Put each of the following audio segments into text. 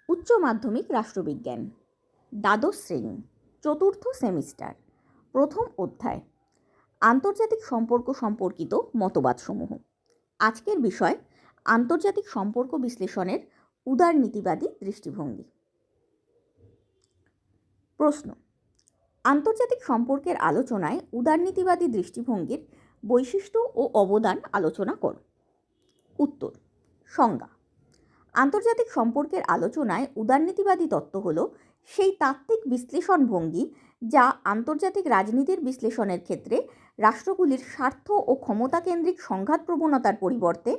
উচ্চ মাধ্যমিক রাষ্ট্রবিজ্ঞান, দ্বাদশ শ্রেণী, চতুর্থ সেমিস্টার, প্রথম অধ্যায়, আন্তর্জাতিক সম্পর্ক সম্পর্কিত মতবাদসমূহ। আজকের বিষয় আন্তর্জাতিক সম্পর্ক বিশ্লেষণের উদারনীতিবাদী দৃষ্টিভঙ্গি। প্রশ্ন: আন্তর্জাতিক সম্পর্কের আলোচনায় উদারনীতিবাদী দৃষ্টিভঙ্গির বৈশিষ্ট্য ও অবদান আলোচনা করো। উত্তর: সংজ্ঞা: আন্তর্জাতিক সম্পর্কের আলোচনায় উদারনীতিবাদী তত্ত্ব হল সেই তাত্ত্বিক বিশ্লেষণ ভঙ্গি যা আন্তর্জাতিক রাজনীতির বিশ্লেষণের ক্ষেত্রে রাষ্ট্রগুলির স্বার্থ ও ক্ষমতাকেন্দ্রিক সংঘাত প্রবণতার পরিবর্তে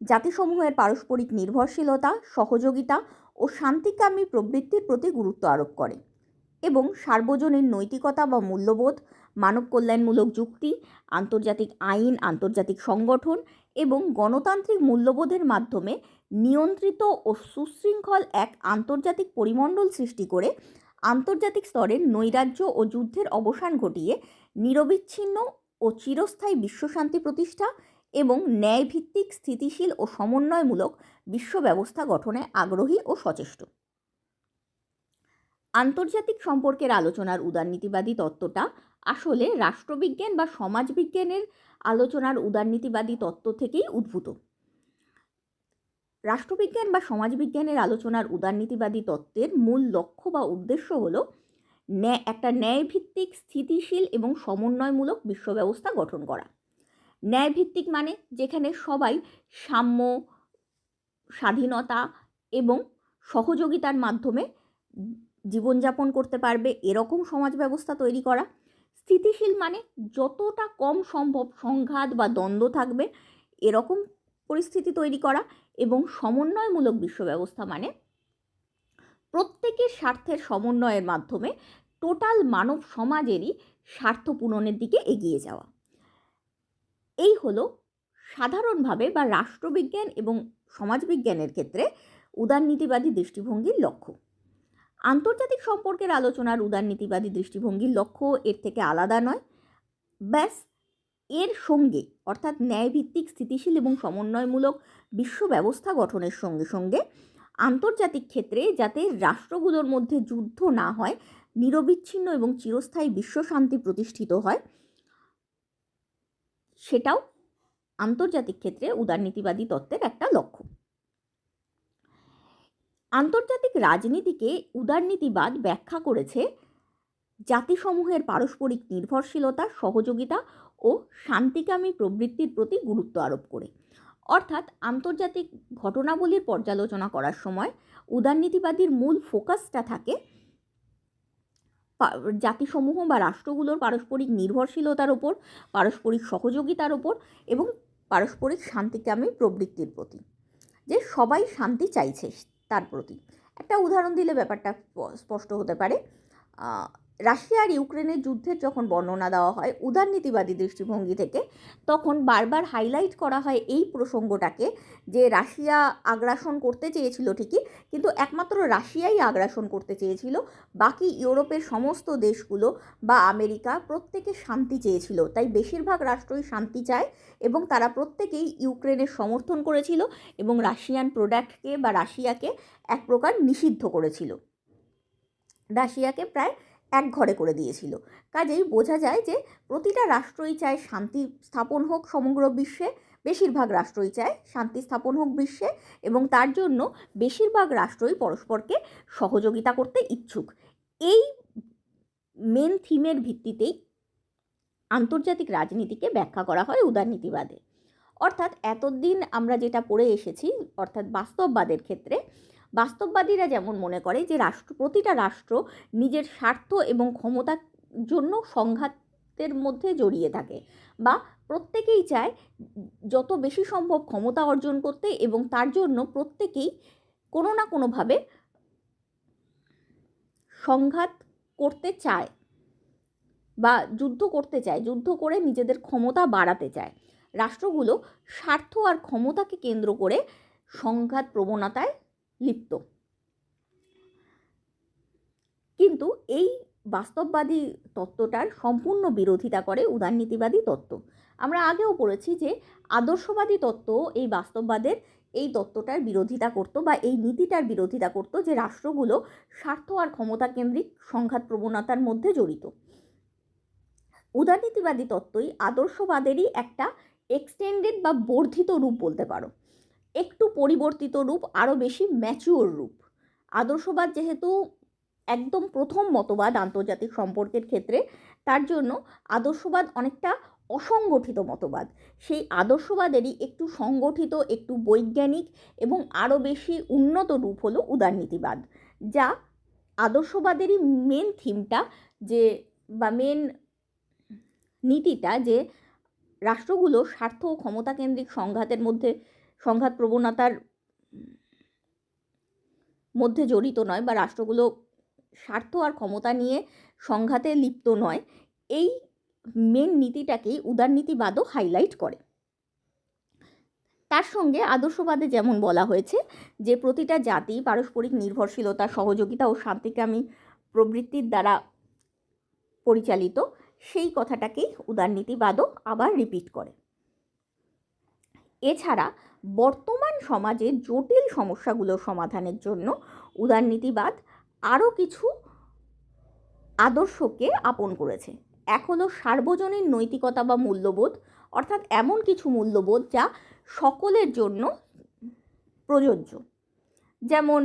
জাতিসমূহের পারস্পরিক নির্ভরশীলতা, সহযোগিতা ও শান্তিকামী প্রবৃত্তির প্রতি গুরুত্ব আরোপ করে এবং সার্বজনীন নৈতিকতা বা মূল্যবোধ, মানব কল্যাণমূলক যুক্তি, আন্তর্জাতিক আইন, আন্তর্জাতিক সংগঠন এবং গণতান্ত্রিক মূল্যবোধের মাধ্যমে নিয়ন্ত্রিত ও সুশৃঙ্খল এক আন্তর্জাতিক পরিমণ্ডল সৃষ্টি করে আন্তর্জাতিক স্তরের নৈরাজ্য ও যুদ্ধের অবসান ঘটিয়ে নিরবিচ্ছিন্ন ও চিরস্থায়ী বিশ্বশান্তি প্রতিষ্ঠা এবং ন্যায়ভিত্তিক, স্থিতিশীল ও সমন্বয়মূলক বিশ্ব ব্যবস্থা গঠনে আগ্রহী ও সচেষ্ট। আন্তর্জাতিক সম্পর্কের আলোচনার উদারনীতিবাদী তত্ত্বটা আসলে রাষ্ট্রবিজ্ঞান বা সমাজবিজ্ঞানের আলোচনার উদারনীতিবাদী তত্ত্ব থেকেই উদ্ভূত। রাষ্ট্রবিজ্ঞান বা সমাজবিজ্ঞানের আলোচনার উদারনীতিবাদী তত্ত্বের মূল লক্ষ্য বা উদ্দেশ্য হল একটা ন্যায়ভিত্তিক, স্থিতিশীল এবং সমন্বয়মূলক বিশ্ব ব্যবস্থা গঠন করা। ন্যায়ভিত্তিক মানে যেখানে সবাই সাম্য, স্বাধীনতা এবং সহযোগিতার মাধ্যমে জীবনযাপন করতে পারবে এরকম সমাজ ব্যবস্থা তৈরি করা। স্থিতিশীল মানে যতটা কম সম্ভব সংঘাত বা দ্বন্দ্ব থাকবে এরকম পরিস্থিতি তৈরি করা। এবং সমন্বয়মূলক বিশ্ব ব্যবস্থা মানে প্রত্যেকের স্বার্থের সমন্বয়ের মাধ্যমে টোটাল মানব সমাজেরই স্বার্থ পূরণের দিকে এগিয়ে যাওয়া। এই হলো সাধারণভাবে বা রাষ্ট্রবিজ্ঞান এবং সমাজবিজ্ঞানের ক্ষেত্রে উদারনীতিবাদী দৃষ্টিভঙ্গির লক্ষ্য। আন্তর্জাতিক সম্পর্কের আলোচনার উদারনীতিবাদী দৃষ্টিভঙ্গির লক্ষ্য এর থেকে আলাদা নয়, ব্যাস এর সঙ্গে অর্থাৎ ন্যায়ভিত্তিক, স্থিতিশীল এবং সমন্বয়মূলক বিশ্ব ব্যবস্থা গঠনের সঙ্গে সঙ্গে আন্তর্জাতিক ক্ষেত্রে যাতে রাষ্ট্রগুলোর মধ্যে যুদ্ধ না হয়, নিরবিচ্ছিন্ন এবং চিরস্থায়ী বিশ্বশান্তি প্রতিষ্ঠিত হয়, সেটাও আন্তর্জাতিক ক্ষেত্রে উদারনীতিবাদী তত্ত্বের একটা লক্ষ্য। আন্তর্জাতিক রাজনীতিকে উদারনীতিবাদ ব্যাখ্যা করেছে জাতিসমূহের পারস্পরিক নির্ভরশীলতা, সহযোগিতা ও শান্তিকামী প্রবৃত্তির প্রতি গুরুত্ব আরোপ করে। অর্থাৎ আন্তর্জাতিক ঘটনাবলীর পর্যালোচনা করার সময় উদারনীতিবাদীর মূল ফোকাসটা থাকে জাতিসমূহ বা রাষ্ট্রগুলোর পারস্পরিক নির্ভরশীলতার ওপর, পারস্পরিক সহযোগিতার ওপর এবং পারস্পরিক শান্তিকামী প্রবৃত্তির প্রতি, যে সবাই শান্তি চাইছে তার প্রতি। একটা উদাহরণ দিলে ব্যাপারটা স্পষ্ট হতে পারে। রাশিয়া আর ইউক্রেনের যুদ্ধের যখন বর্ণনা দেওয়া হয় উদারনীতিবাদী দৃষ্টিভঙ্গি থেকে, তখন বারবার হাইলাইট করা হয় এই প্রসঙ্গটাকে যে রাশিয়া আগ্রাসন করতে চেয়েছিল ঠিকই, কিন্তু একমাত্র রাশিয়াই আগ্রাসন করতে চেয়েছিল, বাকি ইউরোপের সমস্ত দেশগুলো বা আমেরিকা প্রত্যেকে শান্তি চেয়েছিল। তাই বেশিরভাগ রাষ্ট্রই শান্তি চায় এবং তারা প্রত্যেকেই ইউক্রেনের সমর্থন করেছিল এবং রাশিয়ান প্রোডাক্টকে বা রাশিয়াকে এক প্রকার নিষিদ্ধ করেছিল, রাশিয়াকে প্রায় একঘরে করে দিয়েছিল। কাজেই বোঝা যায় যে প্রতিটা রাষ্ট্রই চায় শান্তি স্থাপন হোক সমগ্র বিশ্বে, বেশিরভাগ রাষ্ট্রই চায় শান্তি স্থাপন হোক বিশ্বে, এবং তার জন্য বেশিরভাগ রাষ্ট্রই পরস্পরকে সহযোগিতা করতে ইচ্ছুক। এই মেন থিমের ভিত্তিতেই আন্তর্জাতিক রাজনীতিকে ব্যাখ্যা করা হয় উদারনীতিবাদে। অর্থাৎ এতদিন আমরা যেটা পড়ে এসেছি, অর্থাৎ বাস্তববাদের ক্ষেত্রে বাস্তববাদীরা যেমন মনে করে যে প্রতিটা রাষ্ট্র নিজের স্বার্থ এবং ক্ষমতার জন্য সংঘাতের মধ্যে জড়িয়ে থাকে, বা প্রত্যেকেই চায় যত বেশি সম্ভব ক্ষমতা অর্জন করতে, এবং তার জন্য প্রত্যেকেই কোনো না কোনোভাবে সংঘাত করতে চায় বা যুদ্ধ করতে চায়, যুদ্ধ করে নিজেদের ক্ষমতা বাড়াতে চায়। রাষ্ট্রগুলো স্বার্থ আর ক্ষমতাকে কেন্দ্র করে সংঘাত প্রবণতায় লিপ্ত। কিন্তু এই বাস্তববাদী তত্ত্বটার সম্পূর্ণ বিরোধিতা করে উদারনীতিবাদী তত্ত্ব। আমরা আগেও পড়েছি যে আদর্শবাদী তত্ত্ব এই বাস্তববাদের এই তত্ত্বটার বিরোধিতা করত বা এই নীতিটার বিরোধিতা করত যে রাষ্ট্রগুলো স্বার্থ আর ক্ষমতাকেন্দ্রিক সংঘাত প্রবণতার মধ্যে জড়িত। উদারনীতিবাদী তত্ত্বই আদর্শবাদেরই একটা এক্সটেন্ডেড বা বর্ধিত রূপ বলতে পারো, একটু পরিবর্তিত রূপ, আরও বেশি ম্যাচিওর রূপ। আদর্শবাদ যেহেতু একদম প্রথম মতবাদ আন্তর্জাতিক সম্পর্কের ক্ষেত্রে, তার জন্য আদর্শবাদ অনেকটা অসংগঠিত মতবাদ। সেই আদর্শবাদেরই একটু সংগঠিত, একটু বৈজ্ঞানিক এবং আরও বেশি উন্নত রূপ হলো উদারনীতিবাদ, যা আদর্শবাদেরই মেন থিমটা যে বা মেন নীতিটা যে রাষ্ট্রগুলো স্বার্থ ও ক্ষমতাকেন্দ্রিক সংঘাত প্রবণতার মধ্যে জড়িত নয়, বা রাষ্ট্রগুলো স্বার্থ আর ক্ষমতা নিয়ে সংঘাতে লিপ্ত নয়। এই মেন নীতিটাকেই উদারনীতিবাদও হাইলাইট করে। তার সঙ্গে আদর্শবাদে যেমন বলা হয়েছে যে প্রতিটা জাতি পারস্পরিক নির্ভরশীলতা, সহযোগিতা ও শান্তিকামী প্রবৃত্তির দ্বারা পরিচালিত, সেই কথাটাকেই উদারনীতিবাদও আবার রিপিট করে। এছাড়া বর্তমান সমাজে জটিল সমস্যাগুলো সমাধানের জন্য উদারনীতিবাদ আরও কিছু আদর্শকে আপন করেছে। এক হলো সার্বজনীন নৈতিকতা বা মূল্যবোধ, অর্থাৎ এমন কিছু মূল্যবোধ যা সকলের জন্য প্রযোজ্য। যেমন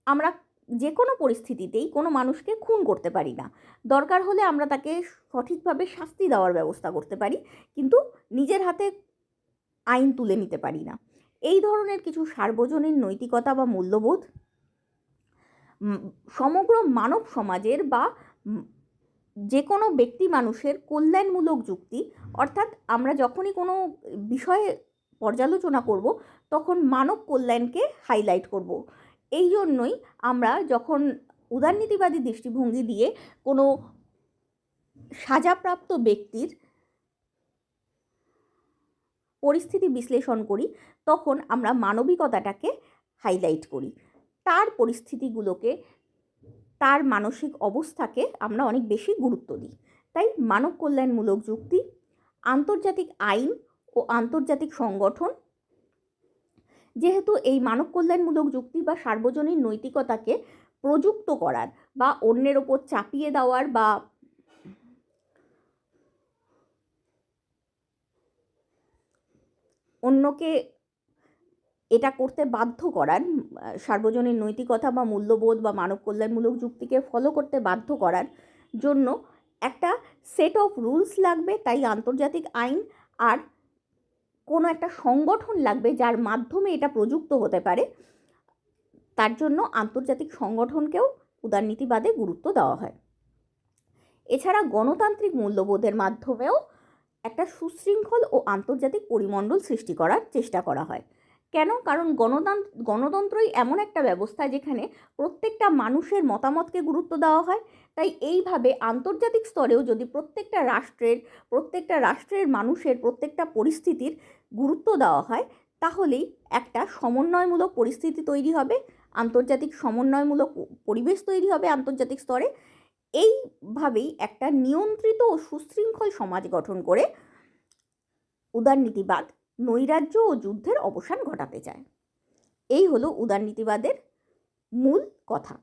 আমরা যে কোনো পরিস্থিতিতেই কোনো মানুষকে খুন করতে পারি না, দরকার হলে আমরা তাকে সঠিকভাবে শাস্তি দেওয়ার ব্যবস্থা করতে পারি, কিন্তু নিজের হাতে আইন তুলে নিতে পারি না। এই ধরনের কিছু সার্বজনীন নৈতিকতা বা মূল্যবোধ সমগ্র মানব সমাজের বা যে কোনো ব্যক্তি মানুষের কল্যাণমূলক যুক্তি, অর্থাৎ আমরা যখনই কোনো বিষয়ে পর্যালোচনা করব তখন মানব কল্যাণকে হাইলাইট করব। এই জন্যই আমরা যখন উদারনীতিবাদী দৃষ্টিভঙ্গি দিয়ে কোনো সাজাপ্রাপ্ত ব্যক্তির পরিস্থিতি বিশ্লেষণ করি, তখন আমরা মানবিকতাটাকে হাইলাইট করি, তার পরিস্থিতিগুলোকে, তার মানসিক অবস্থাকে আমরা অনেক বেশি গুরুত্ব দিই। তাই মানব কল্যাণমূলক যুক্তি, আন্তর্জাতিক আইন ও আন্তর্জাতিক সংগঠন, যেহেতু এই মানব কল্যাণমূলক যুক্তি বা সার্বজনীন নৈতিকতাকে প্রযুক্ত করার বা অন্যের ওপর চাপিয়ে দেওয়ার বা অন্যকে এটা করতে বাধ্য করার, সার্বজনীন নৈতিকতা বা মূল্যবোধ বা মানব কল্যাণমূলক যুক্তিকে ফলো করতে বাধ্য করার জন্য একটা সেট অফ রুলস লাগবে। তাই আন্তর্জাতিক আইন আর কোনো একটা সংগঠন লাগবে যার মাধ্যমে এটা প্রযুক্ত হতে পারে। তার জন্য আন্তর্জাতিক সংগঠনকেও উদারনীতিবাদে গুরুত্ব দেওয়া হয়। এছাড়া গণতান্ত্রিক মূল্যবোধের মাধ্যমেও একটা সুশৃঙ্খল ও আন্তর্জাতিক পরিমণ্ডল সৃষ্টি করার চেষ্টা করা হয়। কেন? কারণ গণতন্ত্রই এমন একটা ব্যবস্থা যেখানে প্রত্যেকটা মানুষের মতামতকে গুরুত্ব দেওয়া হয়। তাই এইভাবে আন্তর্জাতিক স্তরেও যদি প্রত্যেকটা রাষ্ট্রের মানুষের প্রত্যেকটা পরিস্থিতির গুরুত্ব দেওয়া হয়, তাহলেই একটা সমন্বয়মূলক পরিস্থিতি তৈরি হবে, আন্তর্জাতিক সমন্বয়মূলক পরিবেশ তৈরি হবে আন্তর্জাতিক স্তরে। এইভাবেই একটা নিয়ন্ত্রিত ও সুশৃঙ্খল সমাজ গঠন করে উদারনীতিবাদ নৈরাজ্য ও যুদ্ধের অবসান ঘটাতে চায়। এই হলো উদারনীতিবাদের মূল কথা।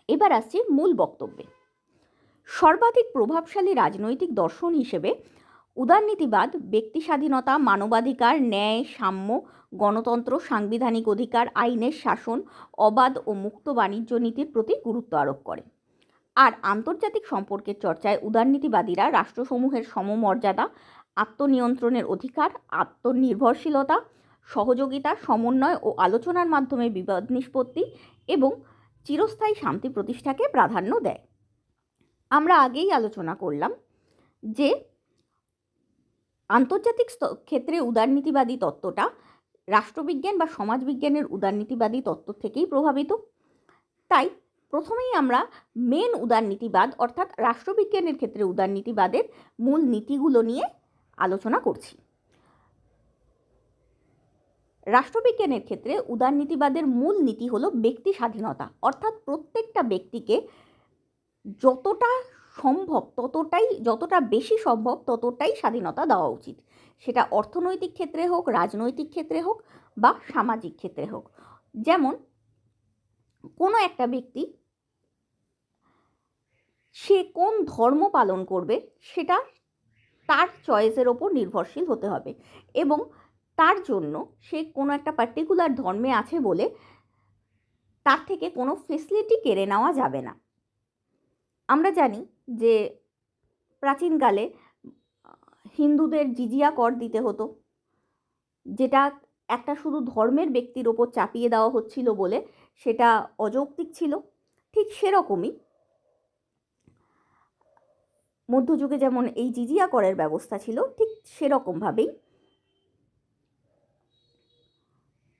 এবার আসছি মূল বক্তব্যে। সর্বাধিক প্রভাবশালী রাজনৈতিক দর্শন হিসেবে উদারনীতিবাদ ব্যক্তি স্বাধীনতা, মানবাধিকার, ন্যায়, সাম্য, গণতন্ত্র, সাংবিধানিক অধিকার, আইনের শাসন, অবাধ ও মুক্ত বাণিজ্য নীতির প্রতি গুরুত্ব আরোপ করে। আর আন্তর্জাতিক সম্পর্কের চর্চায় উদারনীতিবাদীরা রাষ্ট্রসমূহের সমমর্যাদা, আত্মনিয়ন্ত্রণের অধিকার, আত্মনির্ভরশীলতা, সহযোগিতা, সমন্বয় ও আলোচনার মাধ্যমে বিবাদ নিষ্পত্তি এবং চিরস্থায়ী শান্তি প্রতিষ্ঠাকে প্রাধান্য দেয়। আমরা আগেই আলোচনা করলাম যে আন্তর্জাতিক ক্ষেত্রে উদারনীতিবাদী তত্ত্বটা রাষ্ট্রবিজ্ঞান বা সমাজবিজ্ঞানের উদারনীতিবাদী তত্ত্ব থেকেই প্রভাবিত। তাই প্রথমেই আমরা মেন উদারনীতিবাদ অর্থাৎ রাষ্ট্রবিজ্ঞানের ক্ষেত্রে উদারনীতিবাদের মূল নীতিগুলো নিয়ে আলোচনা করছি। রাষ্ট্রবিজ্ঞানের ক্ষেত্রে উদারনীতিবাদের মূল নীতি হলো ব্যক্তি স্বাধীনতা, অর্থাৎ প্রত্যেকটা ব্যক্তিকে যতটা বেশি সম্ভব ততটাই স্বাধীনতা দেওয়া উচিত। সেটা অর্থনৈতিক ক্ষেত্রে হোক, রাজনৈতিক ক্ষেত্রে হোক বা সামাজিক ক্ষেত্রে হোক। যেমন কোনো একটা ব্যক্তি সে কোন ধর্ম পালন করবে সেটা তার চয়েসের ওপর নির্ভরশীল হতে হবে, এবং তার জন্য সে কোনো একটা পার্টিকুলার ধর্মে আছে বলে তার থেকে কোনো ফেসিলিটি কেড়ে নেওয়া যাবে না। আমরা জানি যে প্রাচীনকালে হিন্দুদের জিজিয়া কর দিতে হতো, যেটা একটা শুধু ধর্মের ব্যক্তির ওপর চাপিয়ে দেওয়া হচ্ছিল বলে সেটা অযৌক্তিক ছিল। ঠিক সেরকমই মধ্যযুগে যেমন এই জিজিয়া করের ব্যবস্থা ছিল, ঠিক সেরকমভাবেই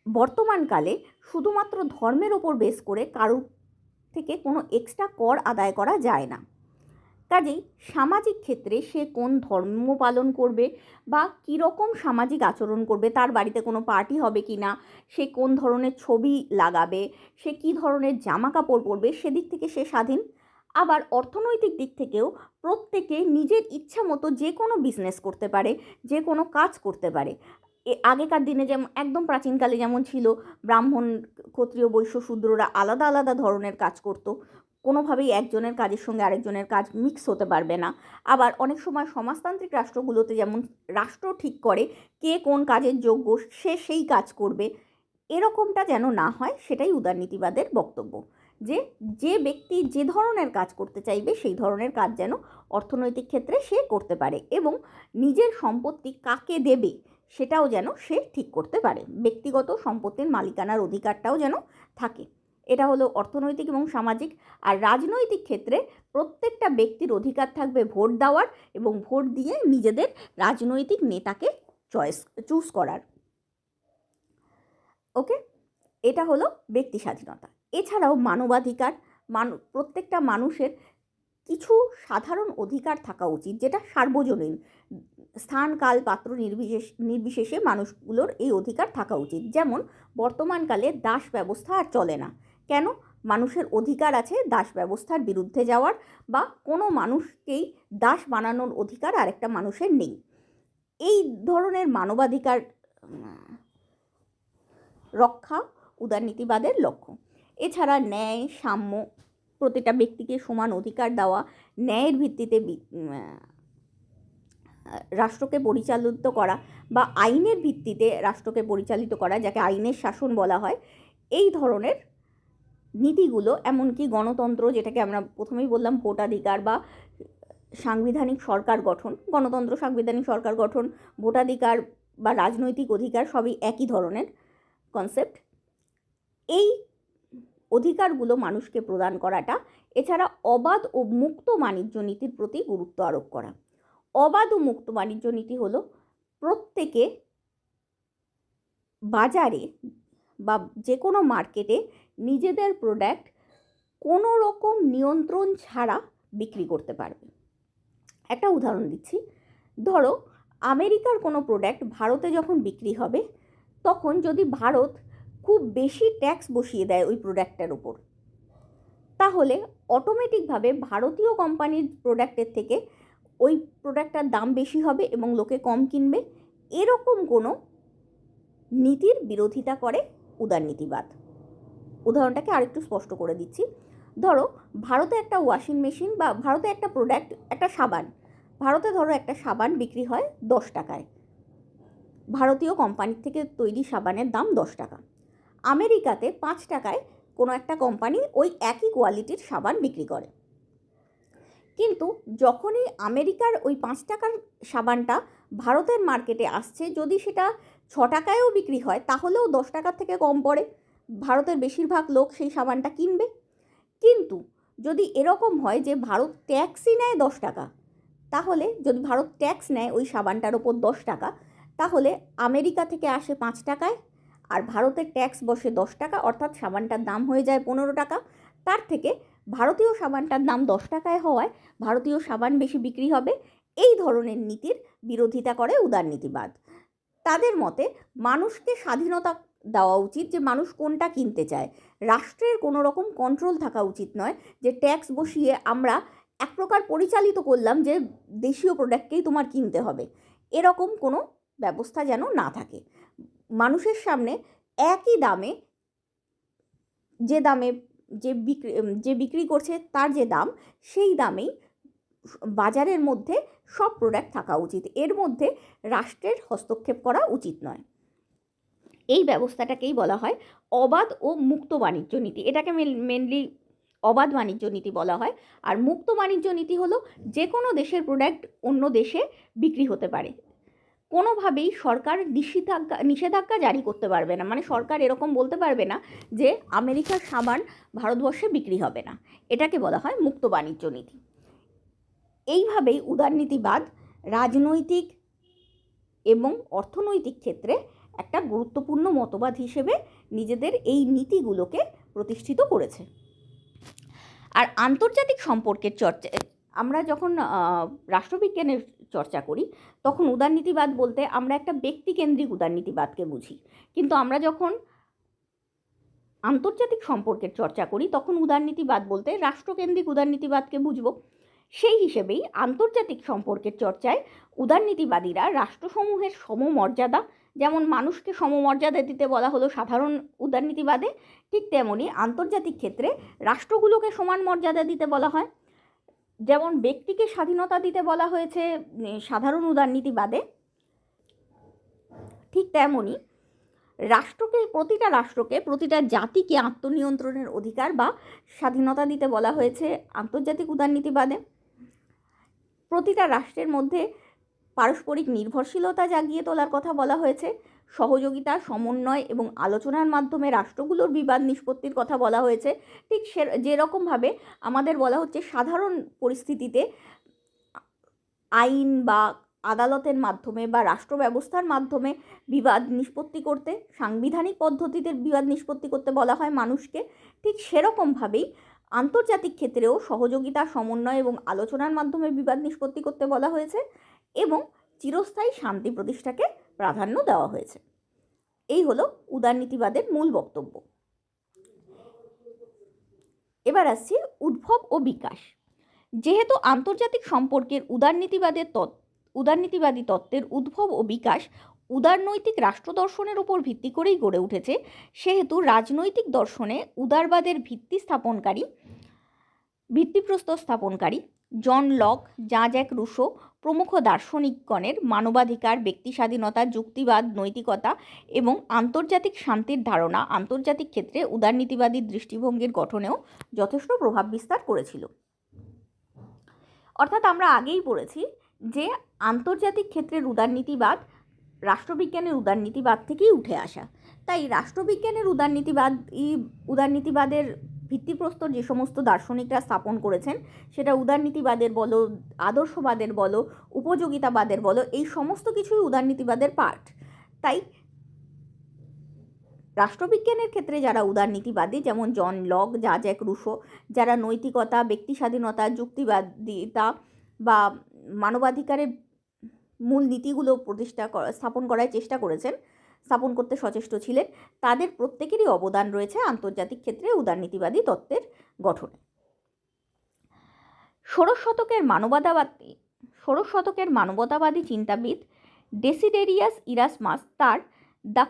বর্তমানকালে শুধুমাত্র ধর্মের ওপর বেস করে কারোর থেকে কোনো এক্সট্রা কর আদায় করা যায় না। কাজেই সামাজিক ক্ষেত্রে সে কোন ধর্ম পালন করবে বা কীরকম সামাজিক আচরণ করবে, তার বাড়িতে কোনো পার্টি হবে কি না, সে কোন ধরনের ছবি লাগাবে, সে কী ধরনের জামা কাপড় পরবে, সেদিক থেকে সে স্বাধীন। আবার অর্থনৈতিক দিক থেকেও প্রত্যেকে নিজের ইচ্ছা মতো যে কোনো বিজনেস করতে পারে, যে কোনো কাজ করতে পারে। আগেকার দিনে যেমন একদম প্রাচীনকালে যেমন ছিল, ব্রাহ্মণ, ক্ষত্রিয়, বৈশ্য, শূদ্ররা আলাদা আলাদা ধরনের কাজ করত, কোনোভাবেই একজনের কাজের সঙ্গে আরেকজনের কাজ মিক্স হতে পারবে না। আবার অনেক সময় সমাজতান্ত্রিক রাষ্ট্রগুলোতে যেমন রাষ্ট্র ঠিক করে কে কোন কাজের যোগ্য, সে সেই কাজ করবে, এরকমটা যেন না হয়, সেটাই উদারনীতিবাদের বক্তব্য। যে যে ব্যক্তি যে ধরনের কাজ করতে চাইবে সেই ধরনের কাজ যেন অর্থনৈতিক ক্ষেত্রে সে করতে পারে, এবং নিজের সম্পত্তি কাকে দেবে সেটাও যেন সে ঠিক করতে পারে, ব্যক্তিগত সম্পত্তির মালিকানার অধিকারটাও যেন থাকে। এটা হলো অর্থনৈতিক এবং সামাজিক। আর রাজনৈতিক ক্ষেত্রে প্রত্যেকটা ব্যক্তির অধিকার থাকবে ভোট দেওয়ার, এবং ভোট দিয়ে নিজেদের রাজনৈতিক নেতাকে চুজ করার। ওকে, এটা হলো ব্যক্তি স্বাধীনতা। এছাড়াও মানবাধিকার, প্রত্যেকটা মানুষের কিছু সাধারণ অধিকার থাকা উচিত, যেটা সার্বজনীন, স্থান, কাল, পাত্র নির্বিশেষে মানুষগুলোর এই অধিকার থাকা উচিত। যেমন বর্তমানকালে দাস ব্যবস্থা আর চলে না। কেন? মানুষের অধিকার আছে দাস ব্যবস্থার বিরুদ্ধে যাওয়ার, বা কোনো মানুষকেই দাস বানানোর অধিকার আরেকটা মানুষের নেই। এই ধরনের মানবাধিকার রক্ষা উদারনীতিবাদের লক্ষ্য। এছাড়া ন্যায়, সাম্য, প্রতিটা ব্যক্তিকে সমান অধিকার দেওয়া, ন্যায়ের ভিত্তিতে রাষ্ট্রকে পরিচালিত করা, বা আইনের ভিত্তিতে রাষ্ট্রকে পরিচালিত করা, যাকে আইনের শাসন বলা হয়, এই ধরনের নীতিগুলো, এমনকি গণতন্ত্র, যেটাকে আমরা প্রথমেই বললাম ভোটাধিকার, বা সাংবিধানিক সরকার গঠন, গণতন্ত্র, সাংবিধানিক সরকার গঠন, ভোটাধিকার বা রাজনৈতিক অধিকার, সবই একই ধরনের কনসেপ্ট। এই অধিকারগুলো মানুষকে প্রদান করাটা, এছাড়া অবাধ ও মুক্ত বাণিজ্য নীতির প্রতি গুরুত্ব আরোপ করা। অবাধ ও মুক্ত বাণিজ্য নীতি হলো প্রত্যেকে বাজারে বা যে কোনো মার্কেটে নিজেদের প্রোডাক্ট কোনো রকম নিয়ন্ত্রণ ছাড়া বিক্রি করতে পারবে। একটা উদাহরণ দিচ্ছি, ধরো আমেরিকার কোনো প্রোডাক্ট ভারতে যখন বিক্রি হবে, তখন যদি ভারত খুব বেশি ট্যাক্স বসিয়ে দেয় ওই প্রোডাক্টটার উপর, তাহলে অটোমেটিকভাবে ভারতীয় কোম্পানির প্রোডাক্টের থেকে ওই প্রোডাক্টটার দাম বেশি হবে এবং লোকে কম কিনবে। এরকম কোনো নীতির বিরোধিতা করে উদারনীতিবাদ। উদাহরণটাকে আরেকটু স্পষ্ট করে দিচ্ছি। ধরো ভারতে একটা ওয়াশিং মেশিন, বা ভারতে একটা প্রোডাক্ট, একটা সাবান, ভারতে ধরো একটা সাবান বিক্রি হয় 10 টাকায়, ভারতীয় কোম্পানির থেকে তৈরি সাবানের দাম 10 টাকা। আমেরিকাতে 5 টাকায় কোনো একটা কোম্পানি ওই একই কোয়ালিটির সাবান বিক্রি করে। কিন্তু যখনই আমেরিকার ওই 5 টাকার সাবানটা ভারতের মার্কেটে আসছে, যদি সেটা 6 টাকায়ও বিক্রি হয়, তাহলেও 10 টাকার থেকে কম পড়ে, ভারতের বেশিরভাগ লোক সেই সাবানটা কিনবে। কিন্তু যদি এরকম হয় যে ভারত ট্যাক্সই নেয় 10 টাকা, তাহলে যদি ভারত ট্যাক্স নেয় ওই সাবানটার ওপর 10 টাকা, তাহলে আমেরিকা থেকে আসে 5 টাকায়, আর ভারতের ট্যাক্স বসে 10 টাকা, অর্থাৎ সাবানটার দাম হয়ে যায় 15 টাকা। তার থেকে ভারতীয় সাবানটার দাম 10 টাকায় হওয়ায় ভারতীয় সাবান বেশি বিক্রি হবে। এই ধরনের নীতির বিরোধিতা করে উদারনীতিবাদ। তাদের মতে মানুষকে স্বাধীনতা দেওয়া উচিত, যে মানুষ কোনটা কিনতে চায়। রাষ্ট্রের কোনো রকম কন্ট্রোল থাকা উচিত নয়, যে ট্যাক্স বসিয়ে আমরা এক প্রকার পরিচালিত করলাম যে দেশীয় প্রোডাক্টকেই তোমার কিনতে হবে, এরকম কোনো ব্যবস্থা যেন না থাকে। মানুষের সামনে একই দামে যে বিক্রি করছে তার যে দাম, সেই দামেই বাজারের মধ্যে সব প্রোডাক্ট থাকা উচিত। এর মধ্যে রাষ্ট্রের হস্তক্ষেপ করা উচিত নয়। এই ব্যবস্থাটাকেই বলা হয় অবাধ ও মুক্ত বাণিজ্য নীতি। এটাকে মেনলি অবাধ বাণিজ্য নীতি বলা হয়। আর মুক্ত বাণিজ্য নীতি হলো যে কোনো দেশের প্রোডাক্ট অন্য দেশে বিক্রি হতে পারে, কোনোভাবেই সরকার নিষেধাজ্ঞা জারি করতে পারবে না। মানে সরকার এরকম বলতে পারবে না যে আমেরিকার সাবান ভারতবর্ষে বিক্রি হবে না। এটাকে বলা হয় মুক্ত বাণিজ্য নীতি। এইভাবেই উদারনীতিবাদ রাজনৈতিক এবং অর্থনৈতিক ক্ষেত্রে একটা গুরুত্বপূর্ণ মতবাদ হিসেবে নিজেদের এই নীতিগুলোকে প্রতিষ্ঠিত করেছে। আর আন্তর্জাতিক সম্পর্কের চর্চা, আমরা যখন রাষ্ট্রবিজ্ঞানের চর্চা করি তখন উদারনীতিবাদ বলতে আমরা একটা ব্যক্তিকেন্দ্রিক উদারনীতিবাদকে বুঝি, কিন্তু আমরা যখন আন্তর্জাতিক সম্পর্কের চর্চা করি তখন উদারনীতিবাদ বলতে রাষ্ট্রকেন্দ্রিক উদারনীতিবাদকে বুঝব। সেই হিসেবেই আন্তর্জাতিক সম্পর্কের চর্চায় উদারনীতিবাদীরা রাষ্ট্রসমূহের সমমর্যাদা, যেমন মানুষকে সমমর্যাদা দিতে বলা হলো সাধারণ উদারনীতিবাদে, ঠিক তেমনি আন্তর্জাতিক ক্ষেত্রে রাষ্ট্রগুলোকে সমান মর্যাদা দিতে বলা হয়। যেমন ব্যক্তিকে স্বাধীনতা দিতে বলা হয়েছে সাধারণ উদারনীতিবাদে, ঠিক তেমনি প্রতিটা জাতিকে আত্মনিয়ন্ত্রণের অধিকার বা স্বাধীনতা দিতে বলা হয়েছে আন্তর্জাতিক উদারনীতিবাদে। প্রতিটা রাষ্ট্রের মধ্যে পারস্পরিক নির্ভরশীলতা জাগিয়ে তোলার কথা বলা হয়েছে। সহযোগিতা, সমন্বয় এবং আলোচনার মাধ্যমে রাষ্ট্রগুলোর বিবাদ নিষ্পত্তির কথা বলা হয়েছে। ঠিক যেরকমভাবে আমাদের বলা হচ্ছে সাধারণ পরিস্থিতিতে আইন বা আদালতের মাধ্যমে বা রাষ্ট্র ব্যবস্থার মাধ্যমে বিবাদ নিষ্পত্তি করতে, সাংবিধানিক পদ্ধতিতে বিবাদ নিষ্পত্তি করতে বলা হয় মানুষকে, ঠিক সেরকমভাবেই আন্তর্জাতিক ক্ষেত্রেও সহযোগিতা, সমন্বয় এবং আলোচনার মাধ্যমে বিবাদ নিষ্পত্তি করতে বলা হয়েছে এবং চিরস্থায়ী শান্তি প্রতিষ্ঠাকে প্রাধান্য দেওয়া হয়েছে। এই হলো উদারনীতিবাদের মূল বক্তব্য। এবার আসছি উদ্ভব ও বিকাশ। যেহেতু আন্তর্জাতিক সম্পর্কের উদারনীতিবাদী তত্ত্বের উদ্ভব ও বিকাশ উদারনৈতিক রাষ্ট্রদর্শনের উপর ভিত্তি করেই গড়ে উঠেছে, সেহেতু রাজনৈতিক দর্শনে উদারবাদের ভিত্তিপ্রস্তর স্থাপনকারী John Locke, Jean Jacques Rousseau প্রমুখ দার্শনিকগণের মানবাধিকার, ব্যক্তি স্বাধীনতা, যুক্তিবাদ, নৈতিকতা এবং আন্তর্জাতিক শান্তির ধারণা আন্তর্জাতিক ক্ষেত্রে উদারনীতিবাদী দৃষ্টিভঙ্গির গঠনেও যথেষ্ট প্রভাব বিস্তার করেছিল। অর্থাৎ আমরা আগেই পড়েছি যে আন্তর্জাতিক ক্ষেত্রের উদারনীতিবাদ রাষ্ট্রবিজ্ঞানের উদারনীতিবাদ থেকেই উঠে আসা। তাই রাষ্ট্রবিজ্ঞানের উদারনীতিবাদের ভিত্তিপ্রস্তর যে সমস্ত দার্শনিকরা স্থাপন করেছেন, সেটা উদারনীতিবাদের বলো, আদর্শবাদের বলো, উপযোগিতাবাদের বলো, এই সমস্ত কিছুই উদারনীতিবাদের পার্ট। তাই রাষ্ট্রবিজ্ঞানের ক্ষেত্রে যারা উদারনীতিবাদী, যেমন John Locke, Jean Jacques Rousseau, যারা নৈতিকতা, ব্যক্তি স্বাধীনতা, যুক্তিবাদিতা বা মানবাধিকারের মূল নীতিগুলো স্থাপন করতে সচেষ্ট ছিলেন, তাদের প্রত্যেকেরই অবদান রয়েছে আন্তর্জাতিক ক্ষেত্রে উদারনীতিবাদী তত্ত্বের গঠনে। ষোড়শ শতকের মানবতাবাদী চিন্তাবিদ ডেসিডেরিয়াস ইরাসমাস তার দ্য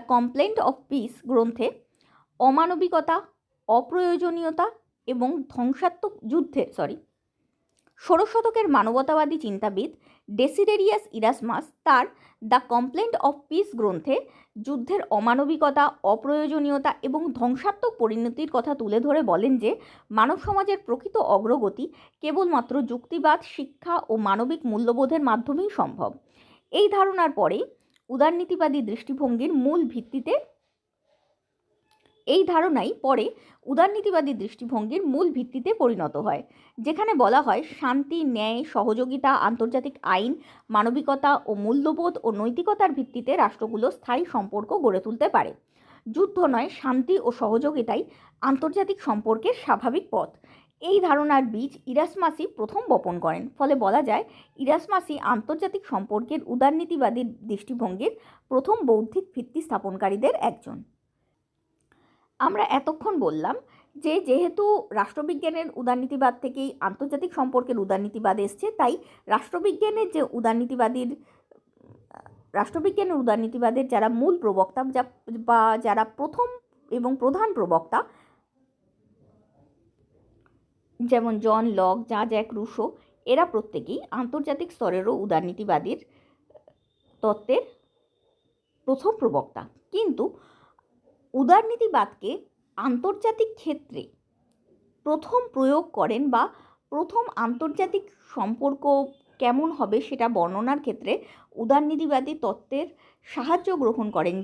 কমপ্লেন্ট অফ পিস গ্রন্থে অমানবিকতা, অপ্রয়োজনীয়তা এবং ষোড়শ শতকের মানবতাবাদী চিন্তাবিদ ডেসিডেরিয়াস ইরাসমাস তার দ্য কমপ্লেন্ট অফ পিস গ্রন্থে যুদ্ধের অমানবিকতা, অপ্রয়োজনীয়তা এবং ধ্বংসাত্মক পরিণতির কথা তুলে ধরে বলেন যে মানব সমাজের প্রকৃত অগ্রগতি কেবলমাত্র যুক্তিবাদ, শিক্ষা ও মানবিক মূল্যবোধের মাধ্যমেই সম্ভব। এই ধারণার পরে উদারনীতিবাদী দৃষ্টিভঙ্গির মূল ভিত্তিতে পরিণত হয়, যেখানে বলা হয় শান্তি, ন্যায়, সহযোগিতা, আন্তর্জাতিক আইন, মানবিকতা ও মূল্যবোধ ও নৈতিকতার ভিত্তিতে রাষ্ট্রগুলো স্থায়ী সম্পর্ক গড়ে তুলতে পারে। যুদ্ধ নয়, শান্তি ও সহযোগিতাই আন্তর্জাতিক সম্পর্কের স্বাভাবিক পথ। এই ধারণার বীজ ইরাসমাসই প্রথম বপন করেন। ফলে বলা যায় ইরাসমাসই আন্তর্জাতিক সম্পর্কের উদারনীতিবাদী দৃষ্টিভঙ্গির প্রথম বৌদ্ধিক ভিত্তি স্থাপনকারীদের একজন। আমরা এতক্ষণ বললাম যে যেহেতু রাষ্ট্রবিজ্ঞানের উদারনীতিবাদ থেকেই আন্তর্জাতিক সম্পর্কের উদারনীতিবাদ এসছে, তাই রাষ্ট্রবিজ্ঞানের যে উদারনীতিবাদীর রাষ্ট্রবিজ্ঞানের উদারনীতিবাদের যারা মূল প্রবক্তা বা যারা প্রথম এবং প্রধান প্রবক্তা, যেমন জন লক, জ্যাক রুসো, এরা প্রত্যেকেই আন্তর্জাতিক স্তরেরও উদারনীতিবাদীর তত্ত্বের প্রথম প্রবক্তা। কিন্তু উদারনীতিবাদকে আন্তর্জাতিক ক্ষেত্রে প্রথম প্রয়োগ করেন বা প্রথম আন্তর্জাতিক সম্পর্ক কেমন হবে সেটা বর্ণনার ক্ষেত্রে উদারনীতিবাদী তত্ত্বের সাহায্য গ্রহণ করেন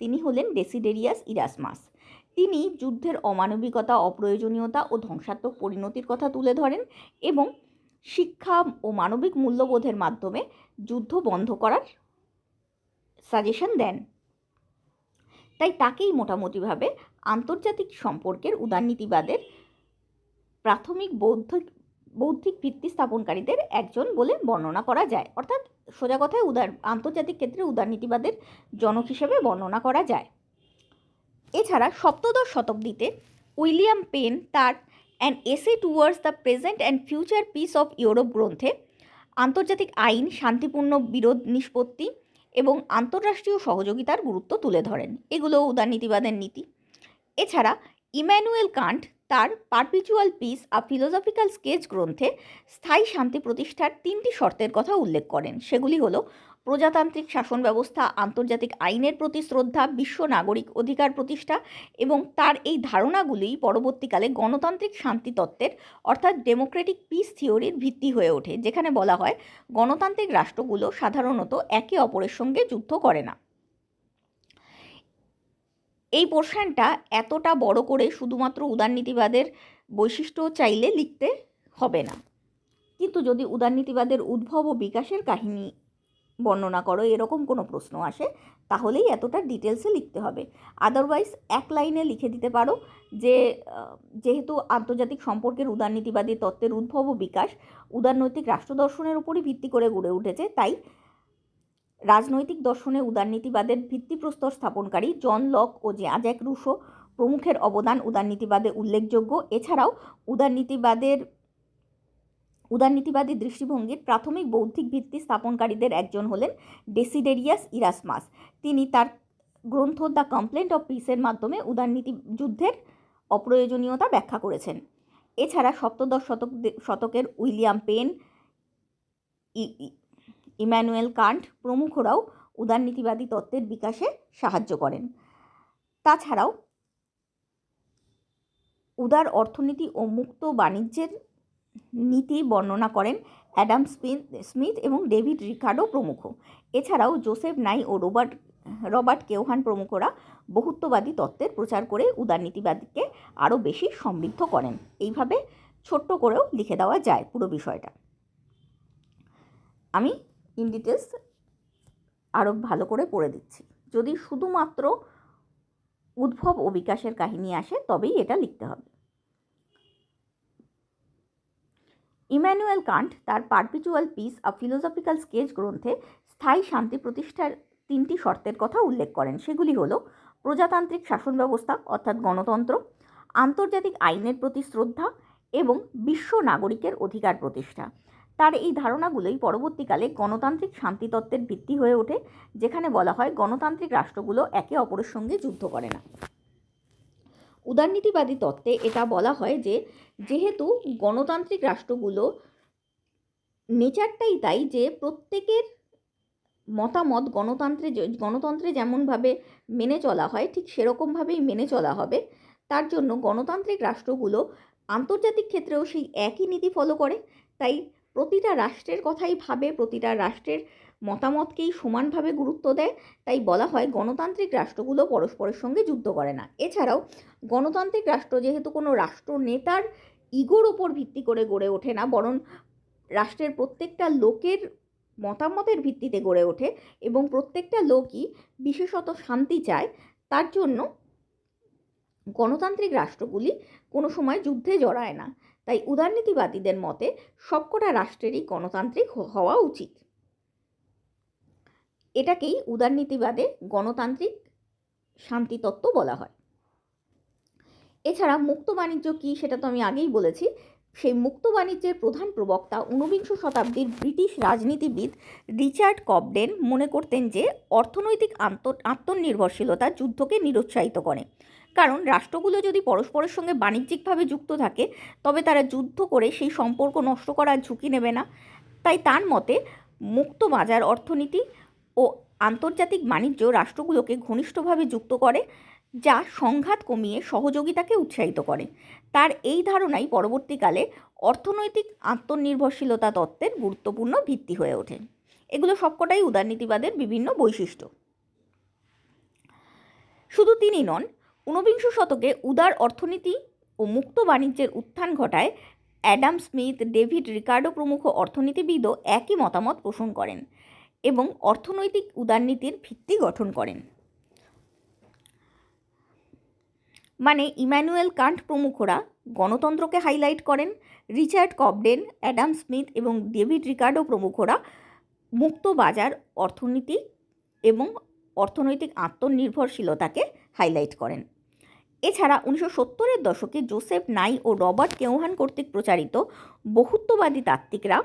তিনি হলেন ডেসিডেরিয়াস ইরাসমাস। তিনি যুদ্ধের অমানবিকতা, অপ্রয়োজনীয়তা ও ধ্বংসাত্মক পরিণতির কথা তুলে ধরেন এবং শিক্ষা ও মানবিক মূল্যবোধের মাধ্যমে যুদ্ধ বন্ধ করার সাজেশন দেন। তাই তাকেই মোটামুটিভাবে আন্তর্জাতিক সম্পর্কের উদারনীতিবাদের প্রাথমিক বৌদ্ধিক ভিত্তি স্থাপনকারীদের একজন বলে বর্ণনা করা যায়। অর্থাৎ সোজা কথায় আন্তর্জাতিক ক্ষেত্রে উদারনীতিবাদের জনক হিসেবে বর্ণনা করা যায়। এছাড়া সপ্তদশ শতাব্দীতে উইলিয়াম পেন তার an essay towards the present and future piece of Europe গ্রন্থে আন্তর্জাতিক আইন, শান্তিপূর্ণ বিরোধ নিষ্পত্তি এবং আন্তঃরাষ্ট্রীয় সহযোগিতার গুরুত্ব তুলে ধরেন। এগুলো উদারনীতিবাদের নীতি। এছাড়া ইম্যানুয়েল কান্ট তার পারপিচুয়াল পিস আ ফিলোসফিক্যাল স্কেচ গ্রন্থে স্থায়ী শান্তি প্রতিষ্ঠার 3টি শর্তের কথা উল্লেখ করেন। সেগুলি হলো প্রজাতান্ত্রিক শাসন ব্যবস্থা, আন্তর্জাতিক আইনের প্রতি শ্রদ্ধা, বিশ্ব নাগরিক অধিকার প্রতিষ্ঠা, এবং তার এই ধারণাগুলি পরবর্তীকালে গণতান্ত্রিক শান্তি তত্ত্বের অর্থাৎ ডেমোক্রেটিক পিস থিওরির ভিত্তি হয়ে ওঠে, যেখানে বলা হয় গণতান্ত্রিক রাষ্ট্রগুলো সাধারণত একে অপরের সঙ্গে যুদ্ধ করে না। এই পোর্শনটা এতটা বড় করে শুধুমাত্র উদারনীতিবাদের বৈশিষ্ট্য চাইলে লিখতে হবে না, কিন্তু যদি উদারনীতিবাদের উদ্ভব ও বিকাশের কাহিনী বর্ণনা করো এরকম কোনো প্রশ্ন আসে তাহলেই এতটা ডিটেলসে লিখতে হবে। আদারওয়াইজ এক লাইনে লিখে দিতে পারো যে যেহেতু আন্তর্জাতিক সম্পর্কের উদারনীতিবাদী তত্ত্বের উদ্ভব ও বিকাশ উদারনৈতিক রাষ্ট্রদর্শনের উপরই ভিত্তি করে গড়ে উঠেছে, তাই রাজনৈতিক দর্শনে উদারনীতিবাদের ভিত্তিপ্রস্তর স্থাপনকারী জন লক ও জ্যাক রুসো প্রমুখের অবদান উদারনীতিবাদে উল্লেখযোগ্য। এছাড়াও উদারনীতিবাদী দৃষ্টিভঙ্গির প্রাথমিক বৌদ্ধিক ভিত্তি স্থাপনকারীদের একজন হলেন ডেসিডেরিয়াস ইরাসমাস। তিনি তার গ্রন্থ দ্য কমপ্লেন্ট অফ পিসের মাধ্যমে উদারনীতি যুদ্ধের অপ্রয়োজনীয়তা ব্যাখ্যা করেছেন। এছাড়া সপ্তদশ শতকের উইলিয়াম পেন, ইম্যানুয়েল কান্ট প্রমুখরাও উদারনীতিবাদী তত্ত্বের বিকাশে সাহায্য করেন। তাছাড়াও উদার অর্থনীতি ও মুক্ত বাণিজ্যের নীতি বর্ণনা করেন অ্যাডাম স্মিথ এবং ডেভিড রিকার্ডো প্রমুখ। এছাড়াও জোসেফ নাই ও রবার্ট কেওহান প্রমুখরা বহুত্ববাদী তত্ত্বের প্রচার করে উদারনীতিবাদকে আরও বেশি সমৃদ্ধ করেন। এইভাবে ছোট্ট করেও লিখে দেওয়া যায় পুরো বিষয়টা। আমি ইন ডিটেলস আরও ভালো করে পড়ে দিচ্ছি। যদি শুধুমাত্র উদ্ভব ও বিকাশের কাহিনী আসে তবেই এটা লিখতে হবে। ইম্যানুয়েল কান্ট তার পারপিচুয়াল পিস আ ফিলোসফিক্যাল স্কেচ গ্রন্থে স্থায়ী শান্তি প্রতিষ্ঠার 3টি শর্তের কথা উল্লেখ করেন। সেগুলি হলো প্রজাতান্ত্রিক শাসন ব্যবস্থা অর্থাৎ গণতন্ত্র, আন্তর্জাতিক আইনের প্রতি শ্রদ্ধা এবং বিশ্ব নাগরিকের অধিকার প্রতিষ্ঠা। তার এই ধারণাগুলোই পরবর্তীকালে গণতান্ত্রিক শান্তিতত্ত্বের ভিত্তি হয়ে ওঠে, যেখানে বলা হয় গণতান্ত্রিক রাষ্ট্রগুলো একে অপরের সঙ্গে যুদ্ধ করে না। উদারনীতিবাদী তত্ত্বে এটা বলা হয় যে যেহেতু গণতান্ত্রিক রাষ্ট্রগুলো নেচারটাই তাই যে প্রত্যেকের মতামত গণতন্ত্রে যেমনভাবে মেনে চলা হয় ঠিক সেরকমভাবেই মেনে চলা হবে। তার জন্য গণতান্ত্রিক রাষ্ট্রগুলো আন্তর্জাতিক ক্ষেত্রেও সেই একই নীতি ফলো করে। তাই প্রতিটা রাষ্ট্রের কথাই ভাবে, প্রতিটা রাষ্ট্রের মতামতকেই সমানভাবে গুরুত্ব দেয়। তাই বলা হয় গণতান্ত্রিক রাষ্ট্রগুলো পরস্পরের সঙ্গে যুদ্ধ করে না। এছাড়াও গণতান্ত্রিক রাষ্ট্র যেহেতু কোনো রাষ্ট্র নেতার ইগোর ওপর ভিত্তি করে গড়ে ওঠে না, বরং রাষ্ট্রের প্রত্যেকটা লোকের মতামতের ভিত্তিতে গড়ে ওঠে এবং প্রত্যেকটা লোকই বিশেষত শান্তি চায়, তার জন্য গণতান্ত্রিক রাষ্ট্রগুলি কোনো সময় যুদ্ধে জড়ায় না। তাই উদারনীতিবাদীদের মতে সবকটা রাষ্ট্রেরই গণতান্ত্রিক হওয়া উচিত। এটাকেই উদারনীতিবাদে গণতান্ত্রিক শান্তিতত্ত্ব বলা হয়। এছাড়া মুক্ত বাণিজ্য কী সেটা তো আমি আগেই বলেছি। সেই মুক্ত বাণিজ্যের প্রধান প্রবক্তা ঊনবিংশ শতাব্দীর ব্রিটিশ রাজনীতিবিদ রিচার্ড কবডেন মনে করতেন যে অর্থনৈতিক আত্মনির্ভরশীলতা যুদ্ধকে নিরুৎসাহিত করে, কারণ রাষ্ট্রগুলো যদি পরস্পরের সঙ্গে বাণিজ্যিকভাবে যুক্ত থাকে তবে তারা যুদ্ধ করে সেই সম্পর্ক নষ্ট করার ঝুঁকি নেবে না। তাই তার মতে মুক্ত বাজার অর্থনীতি ও আন্তর্জাতিক বাণিজ্য রাষ্ট্রগুলোকে ঘনিষ্ঠভাবে যুক্ত করে, যা সংঘাত কমিয়ে সহযোগিতাকে উৎসাহিত করে। তার এই ধারণাই পরবর্তীকালে অর্থনৈতিক আত্মনির্ভরশীলতা তত্ত্বের গুরুত্বপূর্ণ ভিত্তি হয়ে ওঠে। এগুলো সবকটাই উদারনীতিবাদের বিভিন্ন বৈশিষ্ট্য। শুধু তিনি নন, ঊনবিংশ শতকে উদার অর্থনীতি ও মুক্ত বাণিজ্যের উত্থান ঘটায় অ্যাডাম স্মিথ, ডেভিড রিকার্ডো প্রমুখ অর্থনীতিবিদও একই মতামত পোষণ করেন এবং অর্থনৈতিক উদারনীতির ভিত্তি গঠন করেন। মানে ইম্যানুয়েল কান্ট প্রমুখরা গণতন্ত্রকে হাইলাইট করেন, রিচার্ড কবডেন, অ্যাডাম স্মিথ এবং ডেভিড রিকার্ডো প্রমুখরা মুক্ত বাজার অর্থনীতি এবং অর্থনৈতিক আত্মনির্ভরশীলতাকে হাইলাইট করেন। এছাড়া 1970-এর দশকে জোসেফ নাই ও রবার্ট কেওহান কর্তৃক প্রচারিত বহুত্ববাদী তাত্ত্বিকরা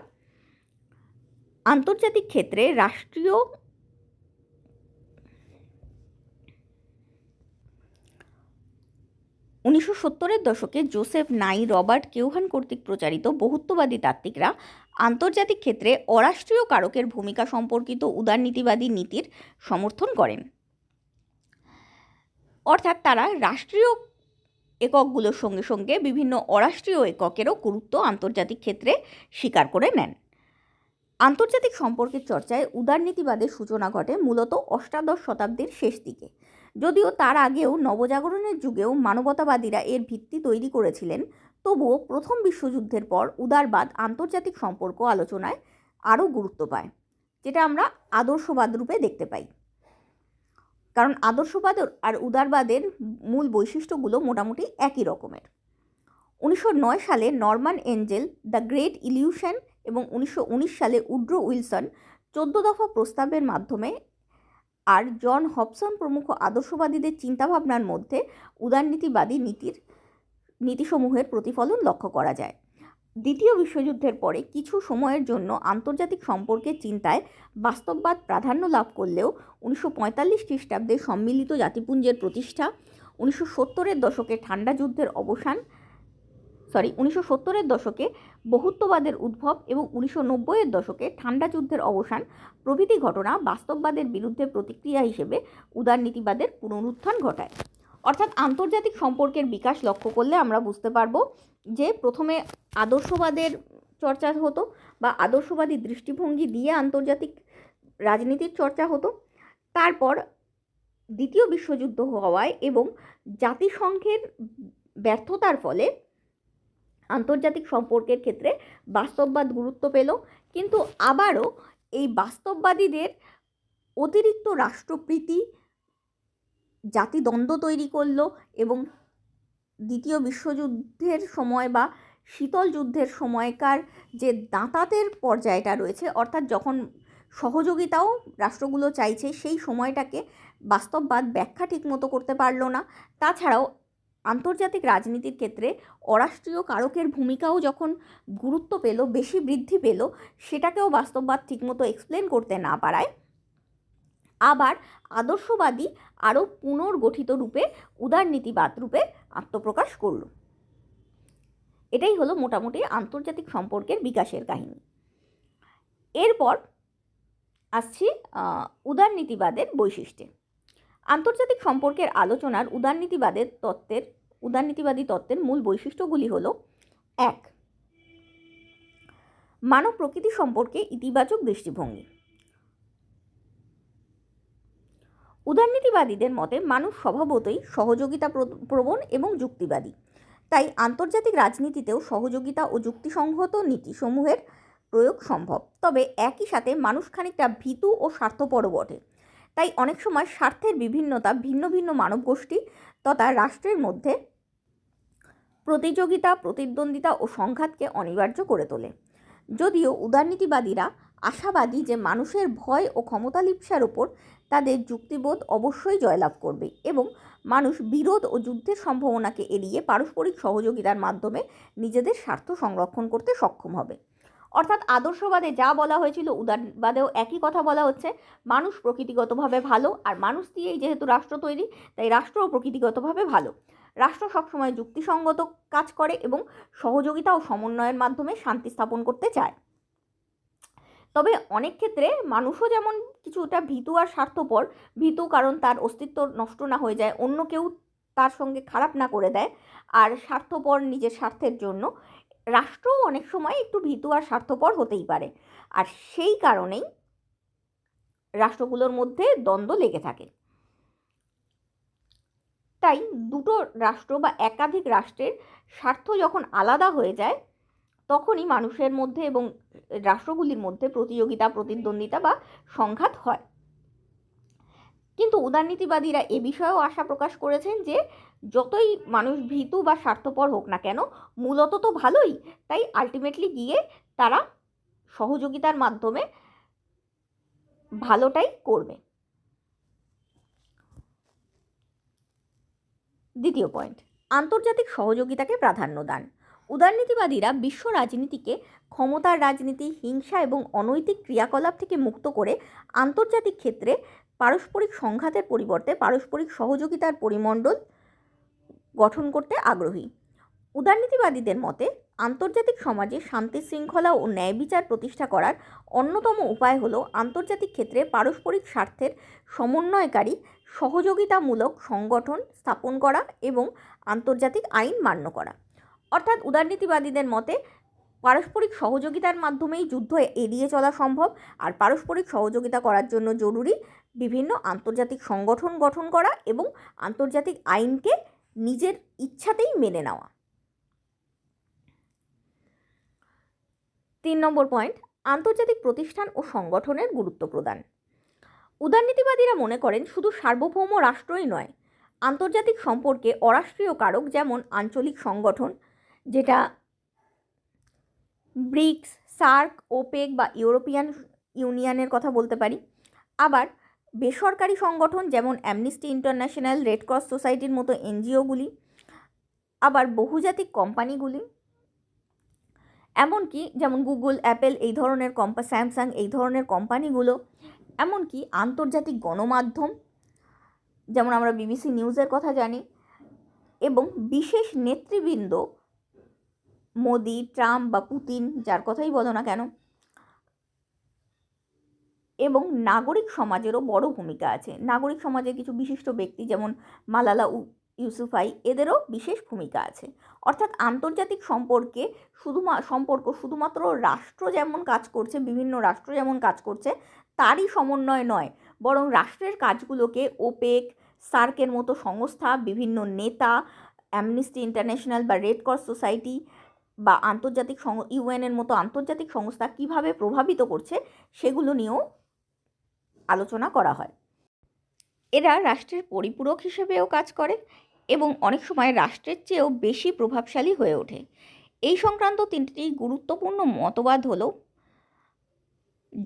আন্তর্জাতিক ক্ষেত্রে রাষ্ট্রীয় আন্তর্জাতিক ক্ষেত্রে অরাষ্ট্রীয় কারকের ভূমিকা সম্পর্কিত উদারনীতিবাদী নীতির সমর্থন করেন। অর্থাৎ তারা রাষ্ট্রীয় এককগুলোর সঙ্গে সঙ্গে বিভিন্ন অরাষ্ট্রীয় এককেরও গুরুত্ব আন্তর্জাতিক ক্ষেত্রে স্বীকার করে নেন। আন্তর্জাতিক সম্পর্কের চর্চায় উদারনীতিবাদের সূচনা ঘটে মূলত অষ্টাদশ শতাব্দীর শেষ দিকে। যদিও তার আগেও নবজাগরণের যুগেও মানবতাবাদীরা এর ভিত্তি তৈরি করেছিলেন, তবুও প্রথম বিশ্বযুদ্ধের পর উদারবাদ আন্তর্জাতিক সম্পর্ক আলোচনায় আরও গুরুত্ব পায়, যেটা আমরা আদর্শবাদ রূপে দেখতে পাই। কারণ আদর্শবাদ আর উদারবাদের মূল বৈশিষ্ট্যগুলো মোটামুটি একই রকমের। 1909 সালে Norman Angel the great illusion এবং 1919 সালে উড্রো উইলসন 14 দফা প্রস্তাবের মাধ্যমে আর জন হবসন প্রমুখ আদর্শবাদীদের চিন্তাভাবনার মধ্যে উদারনীতিবাদী নীতিসমূহের প্রতিফলন লক্ষ্য করা যায়। দ্বিতীয় বিশ্বযুদ্ধের পরে কিছু সময়ের জন্য আন্তর্জাতিক সম্পর্কের চিন্তায় বাস্তববাদ প্রাধান্য লাভ করলেও 1945 খ্রিস্টাব্দে সম্মিলিত জাতিপুঞ্জের প্রতিষ্ঠা, 1970-এর দশকে 1970-এর দশকে বহুত্ববাদের উদ্ভব এবং 1990-এর দশকে ঠান্ডা যুদ্ধের অবসান প্রভৃতি ঘটনা বাস্তববাদের বিরুদ্ধে প্রতিক্রিয়া হিসেবে উদারনীতিবাদের পুনরুত্থান ঘটায়। অর্থাৎ আন্তর্জাতিক সম্পর্কের বিকাশ লক্ষ্য করলে আমরা বুঝতে পারবো যে প্রথমে আদর্শবাদের চর্চা হতো বা আদর্শবাদী দৃষ্টিভঙ্গি দিয়ে আন্তর্জাতিক রাজনীতির চর্চা হতো। তারপর দ্বিতীয় বিশ্বযুদ্ধ হওয়ায় এবং জাতিসংঘের ব্যর্থতার ফলে আন্তর্জাতিক সম্পর্কের ক্ষেত্রে বাস্তববাদ গুরুত্ব পেল, কিন্তু আবারও এই বাস্তববাদীদের অতিরিক্ত রাষ্ট্রপ্রীতি জাতিদ্বন্দ্ব তৈরি করলো এবং দ্বিতীয় বিশ্বযুদ্ধের সময় বা শীতল যুদ্ধের সময়কার যে দাঁতাতের পর্যায়টা রয়েছে, অর্থাৎ যখন সহযোগিতাও রাষ্ট্রগুলো চাইছে, সেই সময়টাকে বাস্তববাদ ব্যাখ্যা ঠিকমতো করতে পারলো না। তাছাড়াও আন্তর্জাতিক রাজনীতির ক্ষেত্রে অরাষ্ট্রীয় কারকের ভূমিকাও যখন গুরুত্ব পেল, বেশি বৃদ্ধি পেল, সেটাকেও বাস্তববাদ ঠিকমতো এক্সপ্লেন করতে না পারায় আবার আদর্শবাদী আরও পুনর্গঠিত রূপে উদারনীতিবাদ রূপে আত্মপ্রকাশ করল। এটাই হলো মোটামুটি আন্তর্জাতিক সম্পর্কের বিকাশের কাহিনী। এরপর আসছি উদারনীতিবাদের বৈশিষ্ট্যে। আন্তর্জাতিক সম্পর্কের আলোচনার উদারনীতিবাদী তত্ত্বের মূল বৈশিষ্ট্যগুলি হলো: 1. মানব প্রকৃতি সম্পর্কে ইতিবাচক দৃষ্টিভঙ্গি। উদারনীতিবাদীদের মতে মানুষ স্বভাবতই সহযোগিতা প্রবণ এবং যুক্তিবাদী। তাই আন্তর্জাতিক রাজনীতিতেও সহযোগিতা ও যুক্তিসংহত নীতিসমূহের প্রয়োগ সম্ভব। তবে একই সাথে মানুষ খানিকটা ভীতু ও স্বার্থপরও বটে। তাই অনেক সময় স্বার্থের বিভিন্নতা ভিন্ন ভিন্ন মানবগোষ্ঠী তথা রাষ্ট্রের মধ্যে প্রতিযোগিতা, প্রতিদ্বন্দ্বিতা ও সংঘাতকে অনিবার্য করে তোলে। যদিও উদারনীতিবাদীরা আশাবাদী যে মানুষের ভয় ও ক্ষমতালিপ্সার ওপর তাদের যুক্তিবোধ অবশ্যই জয়লাভ করবে এবং মানুষ বিরোধ ও যুদ্ধের সম্ভাবনাকে এড়িয়ে পারস্পরিক সহযোগিতার মাধ্যমে নিজেদের স্বার্থ সংরক্ষণ করতে সক্ষম হবে। অর্থাৎ আদর্শবাদে যা বলা হয়েছিল উদারবাদেও একই কথা বলা হচ্ছে। মানুষ প্রকৃতিগতভাবে ভালো, আর মানুষ দিয়েই যেহেতু রাষ্ট্র তৈরি, তাই রাষ্ট্রও প্রকৃতিগতভাবে ভালো। রাষ্ট্র সবসময় যুক্তিসঙ্গত কাজ করে এবং সহযোগিতা ও সমন্বয়ের মাধ্যমে শান্তি স্থাপন করতে চায়। তবে অনেক ক্ষেত্রে মানুষও যেমন কিছুটা ভীতু আর স্বার্থপর, ভীতু কারণ তার অস্তিত্ব নষ্ট না হয়ে যায়, অন্য কেউ তার সঙ্গে খারাপ না করে দেয়, আর স্বার্থপর নিজের স্বার্থের জন্য। রাষ্ট্রও অনেক সময় একটু ভীতু আর স্বার্থপর হতেই পারে, আর সেই কারণেই রাষ্ট্রগুলোর মধ্যে দ্বন্দ্ব লেগে থাকে। তাই দুটো রাষ্ট্র বা একাধিক রাষ্ট্রের স্বার্থ যখন আলাদা হয়ে যায়, তখনই মানুষের মধ্যে এবং রাষ্ট্রগুলির মধ্যে প্রতিযোগিতা, প্রতিদ্বন্দ্বিতা বা সংঘাত হয়। কিন্তু উদারনীতিবাদীরা এ বিষয়েও আশা প্রকাশ করেছেন যে যতই মানুষ ভীতু বা স্বার্থপর হোক না কেন, মূলত তো ভালোই, তাই আলটিমেটলি গিয়ে তারা সহযোগিতার মাধ্যমে ভালোটাই করবে। দ্বিতীয় পয়েন্ট, আন্তর্জাতিক সহযোগিতাকে প্রাধান্য দান। উদারনীতিবাদীরা বিশ্ব রাজনীতিকে ক্ষমতার রাজনীতি, হিংসা এবং অনৈতিক ক্রিয়াকলাপ থেকে মুক্ত করে আন্তর্জাতিক ক্ষেত্রে পারস্পরিক সংঘাতের পরিবর্তে পারস্পরিক সহযোগিতার পরিমণ্ডল গঠন করতে আগ্রহী। উদারনীতিবাদীদের মতে আন্তর্জাতিক সমাজে শান্তি, শৃঙ্খলা ও ন্যায় বিচার প্রতিষ্ঠা করার অন্যতম উপায় হল আন্তর্জাতিক ক্ষেত্রে পারস্পরিক স্বার্থের সমন্বয়কারী সহযোগিতামূলক সংগঠন স্থাপন করা এবং আন্তর্জাতিক আইন মান্য করা। অর্থাৎ উদারনীতিবাদীদের মতে পারস্পরিক সহযোগিতার মাধ্যমেই যুদ্ধ এড়িয়ে চলা সম্ভব, আর পারস্পরিক সহযোগিতা করার জন্য জরুরি বিভিন্ন আন্তর্জাতিক সংগঠন গঠন করা এবং আন্তর্জাতিক আইনকে নিজের ইচ্ছাতেই মেনে নেওয়া। 3 নম্বর পয়েন্ট, আন্তর্জাতিক প্রতিষ্ঠান ও সংগঠনের গুরুত্ব প্রদান। উদারনীতিবাদীরা মনে করেন শুধু সার্বভৌম রাষ্ট্রই নয়, আন্তর্জাতিক সম্পর্কে অরাষ্ট্রীয় কারক যেমন আঞ্চলিক সংগঠন, যেটা ব্রিক্স, সার্ক, ওপেক বা ইউরোপিয়ান ইউনিয়নের কথা বলতে পারি, আবার বেসরকারি সংগঠন যেমন অ্যামনেস্টি ইন্টারন্যাশনাল, রেড ক্রস সোসাইটির মতো এনজিওগুলি, আবার বহুজাতিক কোম্পানিগুলি, এমনকি যেমন গুগল, অ্যাপেল এই ধরনের স্যামসাং এই ধরনের কোম্পানিগুলো, এমনকি আন্তর্জাতিক গণমাধ্যম যেমন আমরা বিবিসি নিউজের কথা জানি, এবং বিশেষ নেতৃবৃন্দ মোদি, ট্রাম্প বা পুতিন, যার কথাই বলো না কেন, এবং নাগরিক সমাজেরও বড় ভূমিকা আছে। নাগরিক সমাজের কিছু বিশিষ্ট ব্যক্তি যেমন মালালা ইউসুফাই, এদেরও বিশেষ ভূমিকা আছে। অর্থাৎ আন্তর্জাতিক সম্পর্ক শুধুমাত্র রাষ্ট্র যেমন কাজ করছে, বিভিন্ন রাষ্ট্র যেমন কাজ করছে তারই সমন্বয় নয়, বরং রাষ্ট্রের কাজগুলোকে ওপেক, সার্কের মতো সংস্থা, বিভিন্ন নেতা, অ্যামনেস্টি ইন্টারন্যাশনাল বা রেড ক্রস সোসাইটি বা আন্তর্জাতিক ইউএনের মতো আন্তর্জাতিক সংস্থা কিভাবে প্রভাবিত করছে সেগুলো নিয়েও আলোচনা করা হয়। এরা রাষ্ট্রের পরিপূরক হিসেবেও কাজ করে এবং অনেক সময় রাষ্ট্রের চেয়েও বেশি প্রভাবশালী হয়ে ওঠে। এই সংক্রান্ত 3টি গুরুত্বপূর্ণ মতবাদ হলো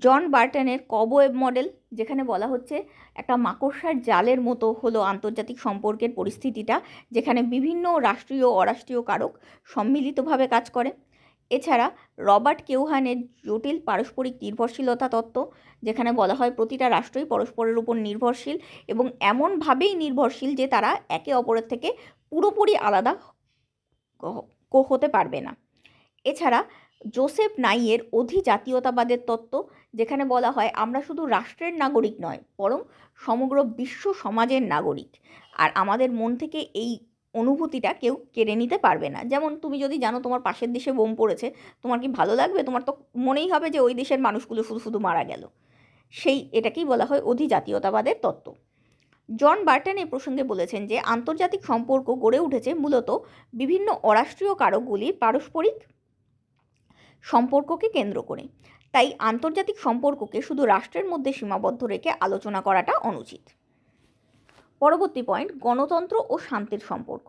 জন বার্টনের কবওয়েব মডেল, যেখানে বলা হচ্ছে একটা মাকড়সার জালের মতো হলো আন্তর্জাতিক সম্পর্কের পরিস্থিতিটা, যেখানে বিভিন্ন রাষ্ট্রীয় অরাষ্ট্রীয় কারক সম্মিলিতভাবে কাজ করে। এছাড়া রবার্ট কেউহানের জটিল পারস্পরিক নির্ভরশীলতা তত্ত্ব, যেখানে বলা হয় প্রতিটা রাষ্ট্রই পরস্পরের উপর নির্ভরশীল এবং এমনভাবেই নির্ভরশীল যে তারা একে অপরের থেকে পুরোপুরি আলাদা হতে পারবে না। এছাড়া জোসেফ নাইয়ের অধিজাতীয়তাবাদের তত্ত্ব, যেখানে বলা হয় আমরা শুধু রাষ্ট্রের নাগরিক নয়, বরং সমগ্র বিশ্ব সমাজের নাগরিক, আর আমাদের মন থেকে এই অনুভূতিটা কেউ কেড়ে নিতে পারবে না। যেমন তুমি যদি জানো তোমার পাশের দেশে বোম পড়েছে, তোমার কি ভালো লাগবে? তোমার তো মনেই হবে যে ওই দেশের মানুষগুলো শুধু শুধু মারা গেল। এটাকেই বলা হয় অধিজাতীয়তাবাদের তত্ত্ব। জন বার্টন এই প্রসঙ্গে বলেছেন যে আন্তর্জাতিক সম্পর্ক গড়ে উঠেছে মূলত বিভিন্ন অরাষ্ট্রীয় কারকগুলির পারস্পরিক সম্পর্ককে কেন্দ্র করে, তাই আন্তর্জাতিক সম্পর্ককে শুধু রাষ্ট্রের মধ্যে সীমাবদ্ধ রেখে আলোচনা করাটা অনুচিত। পরবর্তী পয়েন্ট, গণতন্ত্র ও শান্তির সম্পর্ক।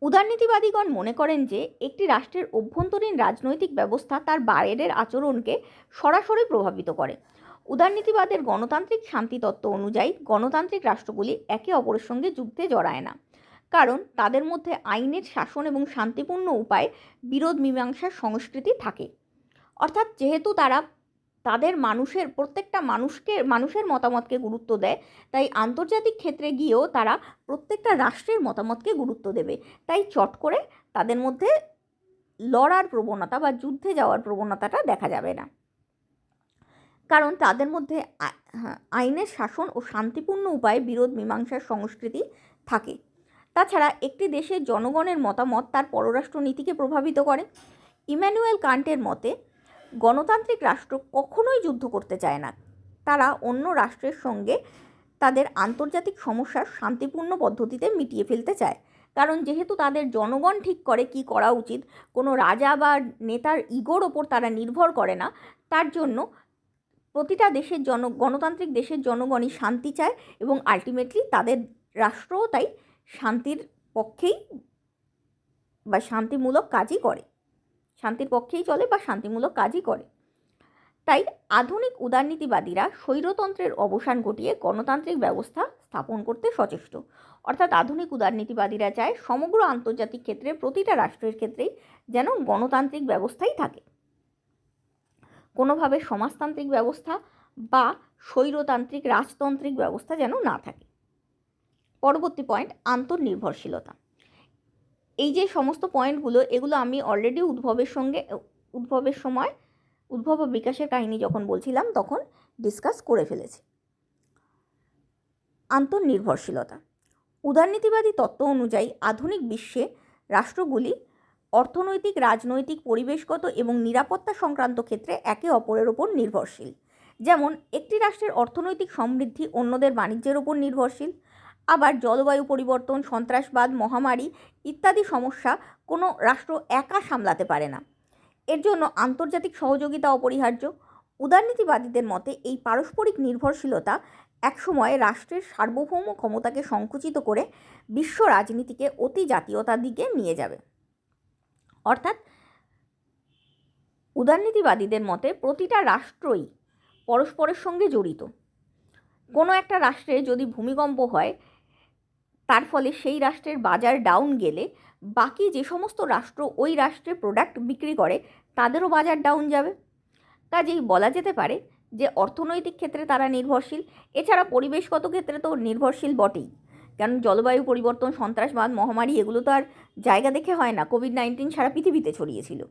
উদারনীতিবাদীগণ মনে করেন যে একটি রাষ্ট্রের অভ্যন্তরীণ রাজনৈতিক ব্যবস্থা তার বাইরের আচরণকে সরাসরি প্রভাবিত করে। উদারনীতিবাদের গণতান্ত্রিক শান্তিতত্ত্ব অনুযায়ী গণতান্ত্রিক রাষ্ট্রগুলি একে অপরের সঙ্গে যুদ্ধে জড়ায় না, কারণ তাদের মধ্যে আইনের শাসন এবং শান্তিপূর্ণ উপায়ে বিরোধ মীমাংসার সংস্কৃতি থাকে। অর্থাৎ যেহেতু তারা তাদের প্রত্যেকটা মানুষের মতামতকে গুরুত্ব দেয়, তাই আন্তর্জাতিক ক্ষেত্রে গিয়েও তারা প্রত্যেকটা রাষ্ট্রের মতামতকে গুরুত্ব দেবে। তাই চট করে তাদের মধ্যে লড়ার প্রবণতা বা যুদ্ধে যাওয়ার প্রবণতাটা দেখা যাবে না, কারণ তাদের মধ্যে আইনের শাসন ও শান্তিপূর্ণ উপায়ে বিরোধ মীমাংসার সংস্কৃতি থাকে। তাছাড়া একটি দেশের জনগণের মতামত তার পররাষ্ট্র নীতিকে প্রভাবিত করে। ইম্যানুয়েল কান্টের মতে গণতান্ত্রিক রাষ্ট্র কখনোই যুদ্ধ করতে চায় না, তারা অন্য রাষ্ট্রের সঙ্গে তাদের আন্তর্জাতিক সমস্যার শান্তিপূর্ণ পদ্ধতিতে মিটিয়ে ফেলতে চায়। কারণ যেহেতু তাদের জনগণ ঠিক করে কি করা উচিত, কোনো রাজা বা নেতার ইগোর ওপর তারা নির্ভর করে না, তার জন্য প্রতিটা দেশের গণতান্ত্রিক দেশের জনগণই শান্তি চায় এবং আলটিমেটলি তাদের রাষ্ট্রও তাই শান্তির পক্ষেই বা শান্তিমূলক কাজই করে, শান্তির পক্ষেই চলে বা শান্তিমূলক কাজই করে। তাই আধুনিক উদারনীতিবাদীরা স্বৈরতন্ত্রের অবসান ঘটিয়ে গণতান্ত্রিক ব্যবস্থা স্থাপন করতে সচেষ্ট। অর্থাৎ আধুনিক উদারনীতিবাদীরা চায় সমগ্র আন্তর্জাতিক ক্ষেত্রে প্রতিটা রাষ্ট্রের ক্ষেত্রেই যেন গণতান্ত্রিক ব্যবস্থাই থাকে, কোনোভাবে সমাজতান্ত্রিক ব্যবস্থা বা স্বৈরতান্ত্রিক রাজতান্ত্রিক ব্যবস্থা যেন না থাকে। পরবর্তী পয়েন্ট, আন্তর্নির্ভরশীলতা। এই যে সমস্ত পয়েন্টগুলো, এগুলো আমি অলরেডি উদ্ভব ও বিকাশের কাহিনী যখন বলছিলাম তখন ডিসকাস করে ফেলেছি। আন্তর্নির্ভরশীলতা। উদারনীতিবাদী তত্ত্ব অনুযায়ী আধুনিক বিশ্বে রাষ্ট্রগুলি অর্থনৈতিক, রাজনৈতিক, পরিবেশগত এবং নিরাপত্তা সংক্রান্ত ক্ষেত্রে একে অপরের ওপর নির্ভরশীল। যেমন একটি রাষ্ট্রের অর্থনৈতিক সমৃদ্ধি অন্যদের বাণিজ্যের ওপর নির্ভরশীল। আবার জলবায়ু পরিবর্তন, সন্ত্রাসবাদ, মহামারী ইত্যাদি সমস্যা কোনো রাষ্ট্র একা সামলাতে পারে না, এর জন্য আন্তর্জাতিক সহযোগিতা অপরিহার্য। উদারনীতিবাদীদের মতে এই পারস্পরিক নির্ভরশীলতা একসময় রাষ্ট্রের সার্বভৌম ক্ষমতাকে সংকুচিত করে বিশ্ব রাজনীতিকে অতি জাতীয়তার দিকে নিয়ে যাবে। অর্থাৎ উদারনীতিবাদীদের মতে প্রতিটা রাষ্ট্রই পরস্পরের সঙ্গে জড়িত। কোনো একটা রাষ্ট্রে যদি ভূমিকম্প হয়, তার ফলে সেই রাষ্ট্রের বাজার ডাউন গেলে বাকি যে সমস্ত রাষ্ট্র ওই রাষ্ট্রের প্রোডাক্ট বিক্রি করে তাদেরও বাজার ডাউন যাবে। কাজেই বলা যেতে পারে যে অর্থনৈতিক ক্ষেত্রে তারা নির্ভরশীল, এছাড়া পরিবেশগত ক্ষেত্রে তো নির্ভরশীল বটেই, কারণ জলবায়ু পরিবর্তন, সন্ত্রাসবাদ, মহামারী এগুলো তো আর জায়গা দেখে হয় না, কোভিড-19 সারা পৃথিবীতে ছড়িয়েছিল।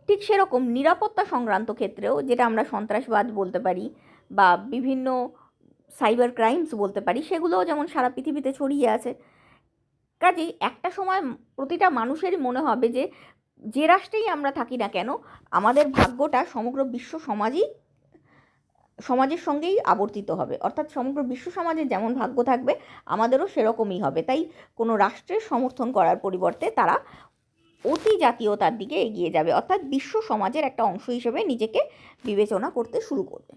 ঠিক সেরকম নিরাপত্তা সংক্রান্ত ক্ষেত্রেও, যেটা আমরা সন্ত্রাসবাদ বলতে পারি বা বিভিন্ন সাইবার ক্রাইমস বলতে পারি, সেগুলোও যেমন সারা পৃথিবীতে ছড়িয়ে আছে। কাজেই একটা সময় প্রতিটা মানুষেরই মনে হবে যে যে রাষ্ট্রেই আমরা থাকি না কেন, আমাদের ভাগ্যটা সমগ্র বিশ্ব সমাজের সঙ্গেই আবর্তিত হবে। অর্থাৎ সমগ্র বিশ্ব সমাজের যেমন ভাগ্য থাকবে আমাদেরও সেরকমই হবে। তাই কোনো রাষ্ট্রের সমর্থন করার পরিবর্তে তারা অতি জাতীয়তার দিকে এগিয়ে যাবে, অর্থাৎ বিশ্ব সমাজের একটা অংশ হিসেবে নিজেকে বিবেচনা করতে শুরু করবে।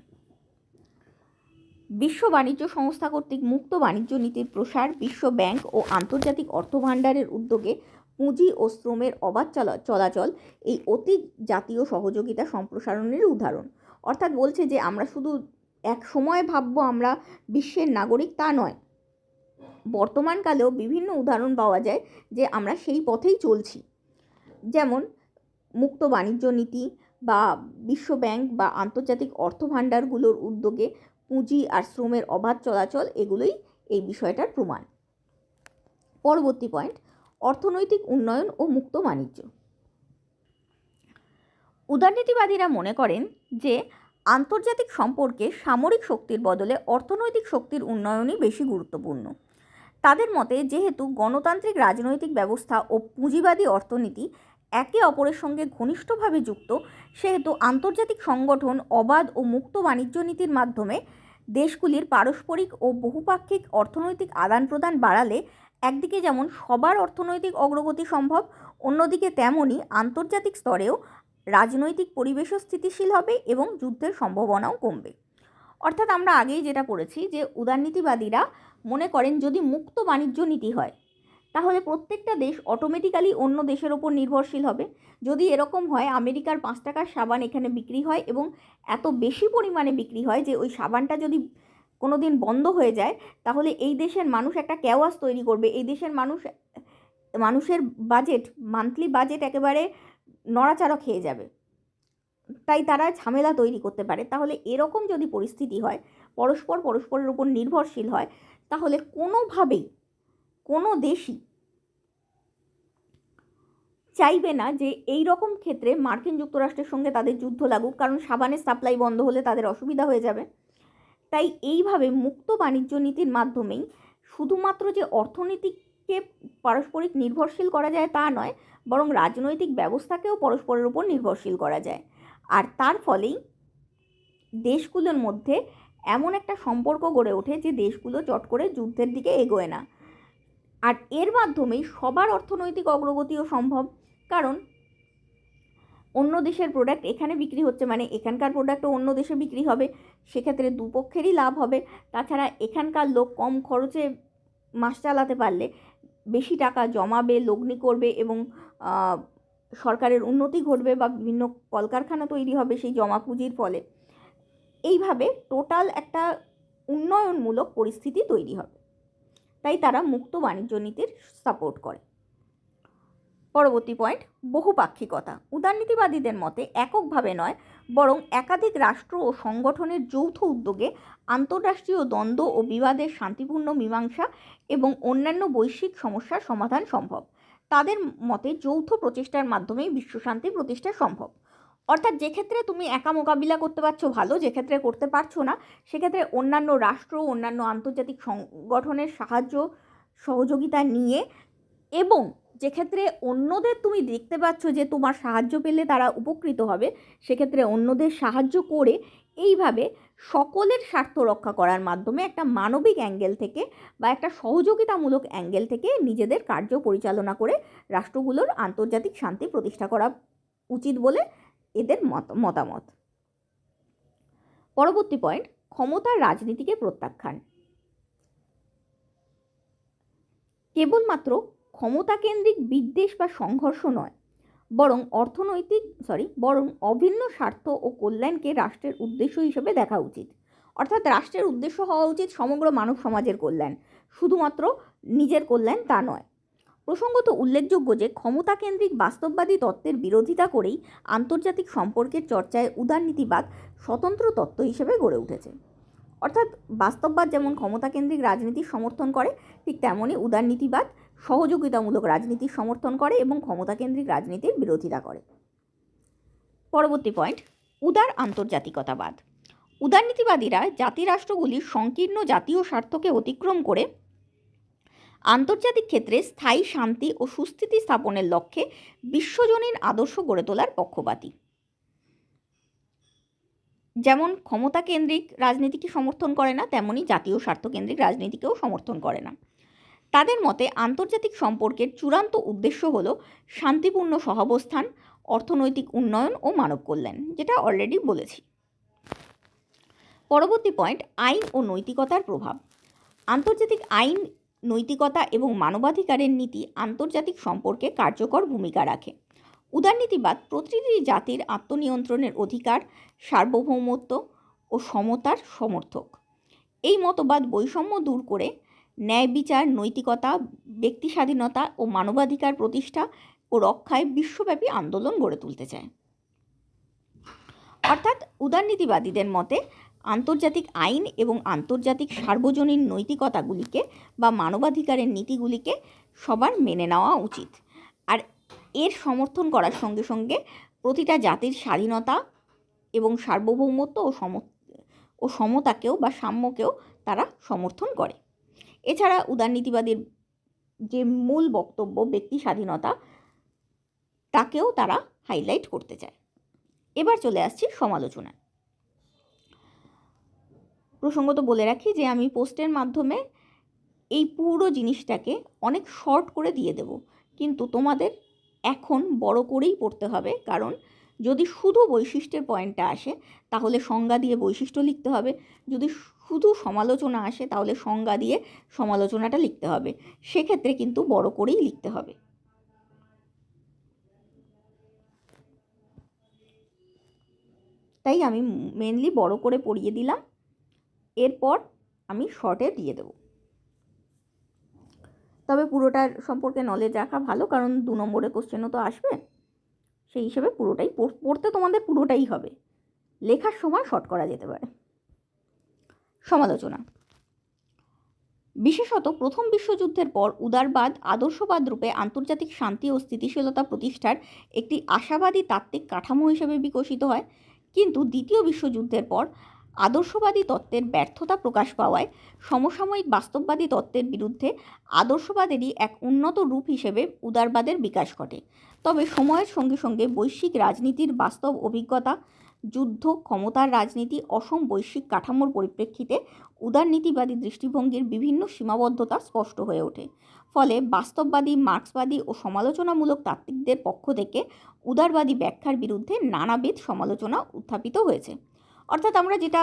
বিশ্ব বাণিজ্য সংস্থা কর্তৃক মুক্ত বাণিজ্য নীতির প্রসার, বিশ্ব ব্যাংক ও আন্তর্জাতিক অর্থভাণ্ডারের উদ্যোগে পুঁজি ও শ্রমের অবাধ চলাচল এই অতি জাতীয় সহযোগিতা সম্প্রসারণের উদাহরণ। অর্থাৎ বলছে যে আমরা শুধু এক সময় ভাববো আমরা বিশ্বের নাগরিক, তা নয়, বর্তমানকালেও বিভিন্ন উদাহরণ পাওয়া যায় যে আমরা সেই পথেই চলছি। যেমন মুক্ত বাণিজ্য নীতি বা বিশ্ব ব্যাংক বা আন্তর্জাতিক অর্থভাণ্ডারগুলোর উদ্যোগে পুঁজি আর শ্রমের অবাধ চলাচল, এগুলোই এই বিষয়টার প্রমাণ। পরবর্তী পয়েন্ট, অর্থনৈতিক উন্নয়ন ও মুক্ত বাণিজ্য। উদারনীতিবাদীরা মনে করেন যে আন্তর্জাতিক সম্পর্কে সামরিক শক্তির বদলে অর্থনৈতিক শক্তির উন্নয়নই বেশি গুরুত্বপূর্ণ। তাদের মতে যেহেতু গণতান্ত্রিক রাজনৈতিক ব্যবস্থা ও পুঁজিবাদী অর্থনীতি একে অপরের সঙ্গে ঘনিষ্ঠভাবে যুক্ত, সেহেতু আন্তর্জাতিক সংগঠন অবাধ ও মুক্ত বাণিজ্য নীতির মাধ্যমে দেশগুলির পারস্পরিক ও বহুপাক্ষিক অর্থনৈতিক আদান প্রদান বাড়ালে একদিকে যেমন সবার অর্থনৈতিক অগ্রগতি সম্ভব, অন্যদিকে তেমনই আন্তর্জাতিক স্তরেও রাজনৈতিক পরিবেশও স্থিতিশীল হবে এবং যুদ্ধের সম্ভাবনাও কমবে। অর্থাৎ আমরা আগেই যেটা পড়েছি যে উদারনীতিবাদীরা মনে করেন যদি মুক্ত বাণিজ্য নীতি হয় তাহলে প্রত্যেকটা দেশ অটোমেটিক্যালি অন্য দেশের ওপর নির্ভরশীল হবে। যদি এরকম হয় আমেরিকার 5 টাকার সাবান এখানে বিক্রি হয় এবং এত বেশি পরিমাণে বিক্রি হয় যে ওই সাবানটা যদি কোনো দিন বন্ধ হয়ে যায়, তাহলে এই দেশের মানুষ একটা কেওয়াস তৈরি করবে। এই দেশের মানুষের বাজেট, মান্থলি বাজেট একেবারে নড়াচড়া খেয়ে যাবে। তাই তারা ঝামেলা তৈরি করতে পারে। তাহলে এরকম যদি পরিস্থিতি হয়, পরস্পরের উপর নির্ভরশীল হয়, তাহলে কোনোভাবেই কোনো দেশই চাইবে না যে এই রকম ক্ষেত্রে মার্কিন যুক্তরাষ্ট্রের সঙ্গে তাদের যুদ্ধ লাগুক, কারণ সাবানের সাপ্লাই বন্ধ হলে তাদের অসুবিধা হয়ে যাবে। তাই এইভাবে মুক্ত বাণিজ্য নীতির মাধ্যমেই শুধুমাত্র যে অর্থনীতিকে পারস্পরিক নির্ভরশীল করা যায় তা নয়, বরং রাজনৈতিক ব্যবস্থাকেও পরস্পরের উপর নির্ভরশীল করা যায়। আর তার ফলেই দেশগুলোর মধ্যে এমন একটা সম্পর্ক গড়ে ওঠে যে দেশগুলো চট করে যুদ্ধের দিকে এগোয় না। আর এর মাধ্যমেই সবার অর্থনৈতিক অগ্রগতিও সম্ভব, কারণ অন্য দেশের প্রোডাক্ট এখানে বিক্রি হচ্ছে মানে এখানকার প্রোডাক্টও অন্য দেশে বিক্রি হবে, সেক্ষেত্রে দুপক্ষেরই লাভ হবে। তাছাড়া এখানকার লোক কম খরচে মাস চালাতে পারলে বেশি টাকা জমাবে, লগ্নি করবে এবং সরকারের উন্নতি ঘটবে বা বিভিন্ন কলকারখানা তৈরি হবে সেই জমা পুঁজির ফলে। এইভাবে টোটাল একটা উন্নয়নমূলক পরিস্থিতি তৈরি হবে। তাই তারা মুক্ত বাণিজ্য নীতির সাপোর্ট করে। পরবর্তী পয়েন্ট, বহুপাক্ষিকতা। উদারনীতিবাদীদের মতে এককভাবে নয়, বরং একাধিক রাষ্ট্র ও সংগঠনের যৌথ উদ্যোগে আন্তঃরাষ্ট্রীয় দ্বন্দ্ব ও বিবাদের শান্তিপূর্ণ মীমাংসা এবং অন্যান্য বৈশ্বিক সমস্যার সমাধান সম্ভব। তাদের মতে যৌথ প্রচেষ্টার মাধ্যমেই বিশ্বশান্তি প্রতিষ্ঠা সম্ভব। অর্থাৎ যে ক্ষেত্রে তুমি একা মোকাবিলা করতে পারছো ভালো, যে ক্ষেত্রে করতে পারছো না সেক্ষেত্রে অন্যান্য রাষ্ট্র, অন্যান্য আন্তর্জাতিক সংগঠনের সাহায্য সহযোগিতা নিয়ে, এবং যে ক্ষেত্রে অন্যদের তুমি দেখতে পাচ্ছ যে তোমার সাহায্য পেলে তারা উপকৃত হবে, সেক্ষেত্রে অন্যদের সাহায্য করে এইভাবে সকলের স্বার্থ রক্ষা করার মাধ্যমে একটা মানবিক অ্যাঙ্গেল থেকে বা একটা সহযোগিতামূলক অ্যাঙ্গেল থেকে নিজেদের কার্য পরিচালনা করে রাষ্ট্রগুলোর আন্তর্জাতিক শান্তি প্রতিষ্ঠা করা উচিত বলে এদের মতামত। পরবর্তী পয়েন্ট, ক্ষমতার রাজনীতিকে প্রত্যাখ্যান। কেবলমাত্র ক্ষমতাকেন্দ্রিক বিদ্বেষ বা সংঘর্ষ নয়, বরং অভিন্ন স্বার্থ ও কল্যাণকে রাষ্ট্রের উদ্দেশ্য হিসেবে দেখা উচিত। অর্থাৎ রাষ্ট্রের উদ্দেশ্য হওয়া উচিত সমগ্র মানব সমাজের কল্যাণ, শুধুমাত্র নিজের কল্যাণ তা নয়। প্রসঙ্গত উল্লেখযোগ্য যে ক্ষমতাকেন্দ্রিক বাস্তববাদী তত্ত্বের বিরোধিতা করেই আন্তর্জাতিক সম্পর্কের চর্চায় উদারনীতিবাদ স্বতন্ত্র তত্ত্ব হিসেবে গড়ে উঠেছে। অর্থাৎ বাস্তববাদ যেমন ক্ষমতাকেন্দ্রিক রাজনীতির সমর্থন করে, ঠিক তেমনই উদারনীতিবাদ সহযোগিতামূলক রাজনীতির সমর্থন করে এবং ক্ষমতাকেন্দ্রিক রাজনীতির বিরোধিতা করে। পরবর্তী পয়েন্ট, উদার আন্তর্জাতিকতাবাদ। উদারনীতিবাদীরা জাতিরাষ্ট্রগুলির সংকীর্ণ জাতীয় স্বার্থকে অতিক্রম করে আন্তর্জাতিক ক্ষেত্রে স্থায়ী শান্তি ও সুস্থিতি স্থাপনের লক্ষ্যে বিশ্বজনীন আদর্শ গড়ে তোলার পক্ষপাতী। যেমন ক্ষমতাকেন্দ্রিক রাজনীতিকে সমর্থন করে না, তেমনি জাতীয় স্বার্থকেন্দ্রিক রাজনীতিকেও সমর্থন করে না। তাদের মতে আন্তর্জাতিক সম্পর্কের চূড়ান্ত উদ্দেশ্য হল শান্তিপূর্ণ সহাবস্থান, অর্থনৈতিক উন্নয়ন ও মানব কল্যাণ, যেটা অলরেডি বলেছি। পরবর্তী পয়েন্ট, আইন ও নৈতিকতার প্রভাব। আন্তর্জাতিক আইন, নৈতিকতা এবং মানবাধিকারের নীতি আন্তর্জাতিক সম্পর্কে কার্যকর ভূমিকা রাখে। উদারনীতিবাদ প্রতিটি জাতির আত্মনিয়ন্ত্রণের অধিকার, সার্বভৌমত্ব ও সমতার সমর্থক। এই মতবাদ বৈষম্য দূর করে ন্যায় বিচার, নৈতিকতা, ব্যক্তি স্বাধীনতা ও মানবাধিকার প্রতিষ্ঠা ও রক্ষায় বিশ্বব্যাপী আন্দোলন গড়ে তুলতে চায়। অর্থাৎ উদারনীতিবাদীদের মতে আন্তর্জাতিক আইন এবং আন্তর্জাতিক সার্বজনীন নৈতিকতাগুলিকে বা মানবাধিকারের নীতিগুলিকে সবার মেনে নেওয়া উচিত। আর এর সমর্থন করার সঙ্গে সঙ্গে প্রতিটা জাতির স্বাধীনতা এবং সার্বভৌমত্ব ও সমতাকেও বা সাম্যকেও তারা সমর্থন করে। এছাড়া উদারনীতিবাদীর যে মূল বক্তব্য ব্যক্তি স্বাধীনতা, তাকেও তারা হাইলাইট করতে চায়। এবার চলে আসছি সমালোচনায়। প্রসঙ্গত বলে রাখি যে আমি পোস্টের মাধ্যমে এই পুরো জিনিসটাকে অনেক শর্ট করে দিয়ে দেব, কিন্তু তোমাদের এখন বড় করেই পড়তে হবে, কারণ যদি শুধু বৈশিষ্ট্যের পয়েন্টটা আসে তাহলে সংজ্ঞা দিয়ে বৈশিষ্ট্য লিখতে হবে, যদি শুধু সমালোচনা আসে তাহলে সংজ্ঞা দিয়ে সমালোচনাটা লিখতে হবে। সেক্ষেত্রে কিন্তু বড় করেই লিখতে হবে। তাই আমি মেনলি বড় করে পড়িয়ে দিলাম, এরপর আমি শর্টে দিয়ে দেব। তবে পুরোটার সম্পর্কে নলেজ রাখা ভালো, কারণ 2 নম্বরের কোশ্চেনও তো আসবে, সেই হিসেবে পুরোটাই পড়তে তোমাদের পুরোটাই হবে, লেখার সময় শর্ট করা যেতে পারে। সমালোচনা। বিশেষত প্রথম বিশ্বযুদ্ধের পর উদারবাদ আদর্শবাদ রূপে আন্তর্জাতিক শান্তি ও স্থিতিশীলতা প্রতিষ্ঠার একটি আশাবাদী তাত্ত্বিক কাঠামো হিসেবে বিকশিত হয়, কিন্তু দ্বিতীয় বিশ্বযুদ্ধের পর আদর্শবাদী তত্ত্বের ব্যর্থতা প্রকাশ পাওয়ায় সমসাময়িক বাস্তববাদী তত্ত্বের বিরুদ্ধে আদর্শবাদেরই এক উন্নত রূপ হিসেবে উদারবাদের বিকাশ ঘটে। তবে সময়ের সঙ্গে সঙ্গে বৈশ্বিক রাজনীতির বাস্তব অভিজ্ঞতা, যুদ্ধ, ক্ষমতার রাজনীতি, অসম বৈশ্বিক কাঠামোর পরিপ্রেক্ষিতে উদারনীতিবাদী দৃষ্টিভঙ্গির বিভিন্ন সীমাবদ্ধতা স্পষ্ট হয়ে ওঠে। ফলে বাস্তববাদী, মার্ক্সবাদী ও সমালোচনামূলক তাত্ত্বিকদের পক্ষ থেকে উদারবাদী ব্যাখ্যার বিরুদ্ধে নানাবিধ সমালোচনা উত্থাপিত হয়েছে। অর্থাৎ আমরা যেটা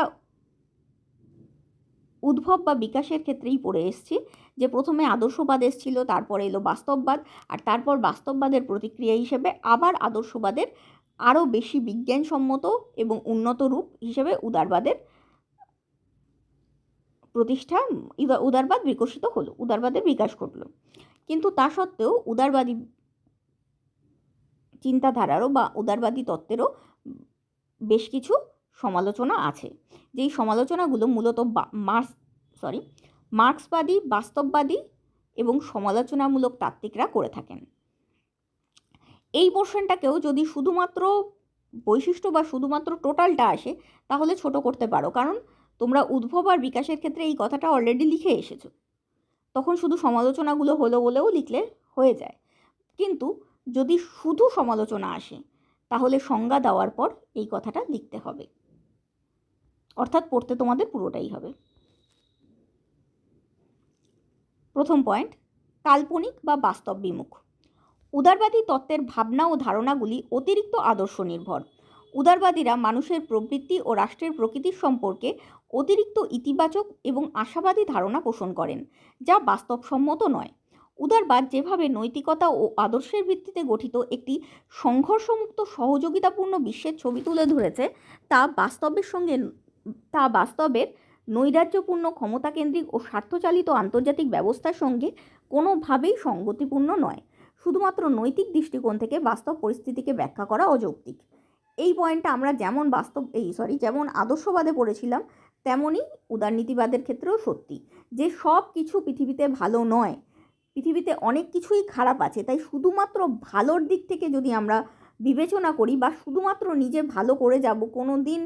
উদ্ভব বা বিকাশের ক্ষেত্রেই পড়ে এসেছি, যে প্রথমে আদর্শবাদ এসেছিল, তারপরে এলো বাস্তববাদ, আর তারপর বাস্তববাদের প্রতিক্রিয়া হিসেবে আবার আদর্শবাদের আরও বেশি বিজ্ঞানসম্মত এবং উন্নত রূপ হিসেবে উদারবাদের প্রতিষ্ঠা, উদারবাদ বিকশিত হলো, উদারবাদের বিকাশ ঘটলো। কিন্তু তা সত্ত্বেও উদারবাদী চিন্তাধারারও বা উদারবাদী তত্ত্বেরও বেশ কিছু সমালোচনা আছে, যেই সমালোচনাগুলো মূলত মার্ক্সবাদী, বাস্তববাদী এবং সমালোচনামূলক তাত্ত্বিকরা করে থাকেন। এই পোর্শনটাকেও যদি শুধুমাত্র বৈশিষ্ট্য বা শুধুমাত্র টোটালটা আসে তাহলে ছোট করতে পারো, কারণ তোমরা উদ্ভব আর বিকাশের ক্ষেত্রে এই কথাটা অলরেডি লিখে এসেছো, তখন শুধু সমালোচনাগুলো হলো বলেও লিখলে হয়ে যায়। কিন্তু যদি শুধু সমালোচনা আসে তাহলে সংজ্ঞা দেওয়ার পর এই কথাটা লিখতে হবে, অর্থাৎ পড়তে তোমাদের পুরোটাই হবে। প্রথম পয়েন্ট, কাল্পনিক বা বাস্তব বিমুখ। উদারবাদী তত্ত্বের ভাবনা ও ধারণাগুলি অতিরিক্ত আদর্শ নির্ভর। উদারবাদীরা মানুষের প্রবৃত্তি ও রাষ্ট্রের প্রকৃতির সম্পর্কে অতিরিক্ত ইতিবাচক এবং আশাবাদী ধারণা পোষণ করেন, যা বাস্তবসম্মত নয়। উদারবাদ যেভাবে নৈতিকতা ও আদর্শের ভিত্তিতে গঠিত একটি সংঘর্ষমুক্ত সহযোগিতাপূর্ণ বিশ্বের ছবি তুলে ধরেছে, তা বাস্তবের নৈরাজ্যপূর্ণ, ক্ষমতাকেন্দ্রিক ও স্বার্থচালিত আন্তর্জাতিক ব্যবস্থার সঙ্গে কোনোভাবেই সঙ্গতিপূর্ণ নয়। শুধুমাত্র নৈতিক দৃষ্টিকোণ থেকে বাস্তব পরিস্থিতিকে ব্যাখ্যা করা অযৌক্তিক। এই পয়েন্টটা আমরা যেমন আদর্শবাদে পড়েছিলাম, তেমনই উদারনীতিবাদের ক্ষেত্রেও সত্যি, যে সব কিছু পৃথিবীতে ভালো নয়, পৃথিবীতে অনেক কিছুই খারাপ আছে। তাই শুধুমাত্র ভালোর দিক থেকে যদি আমরা বিবেচনা করি বা শুধুমাত্র নিজে ভালো করে যাব, কোনো দিন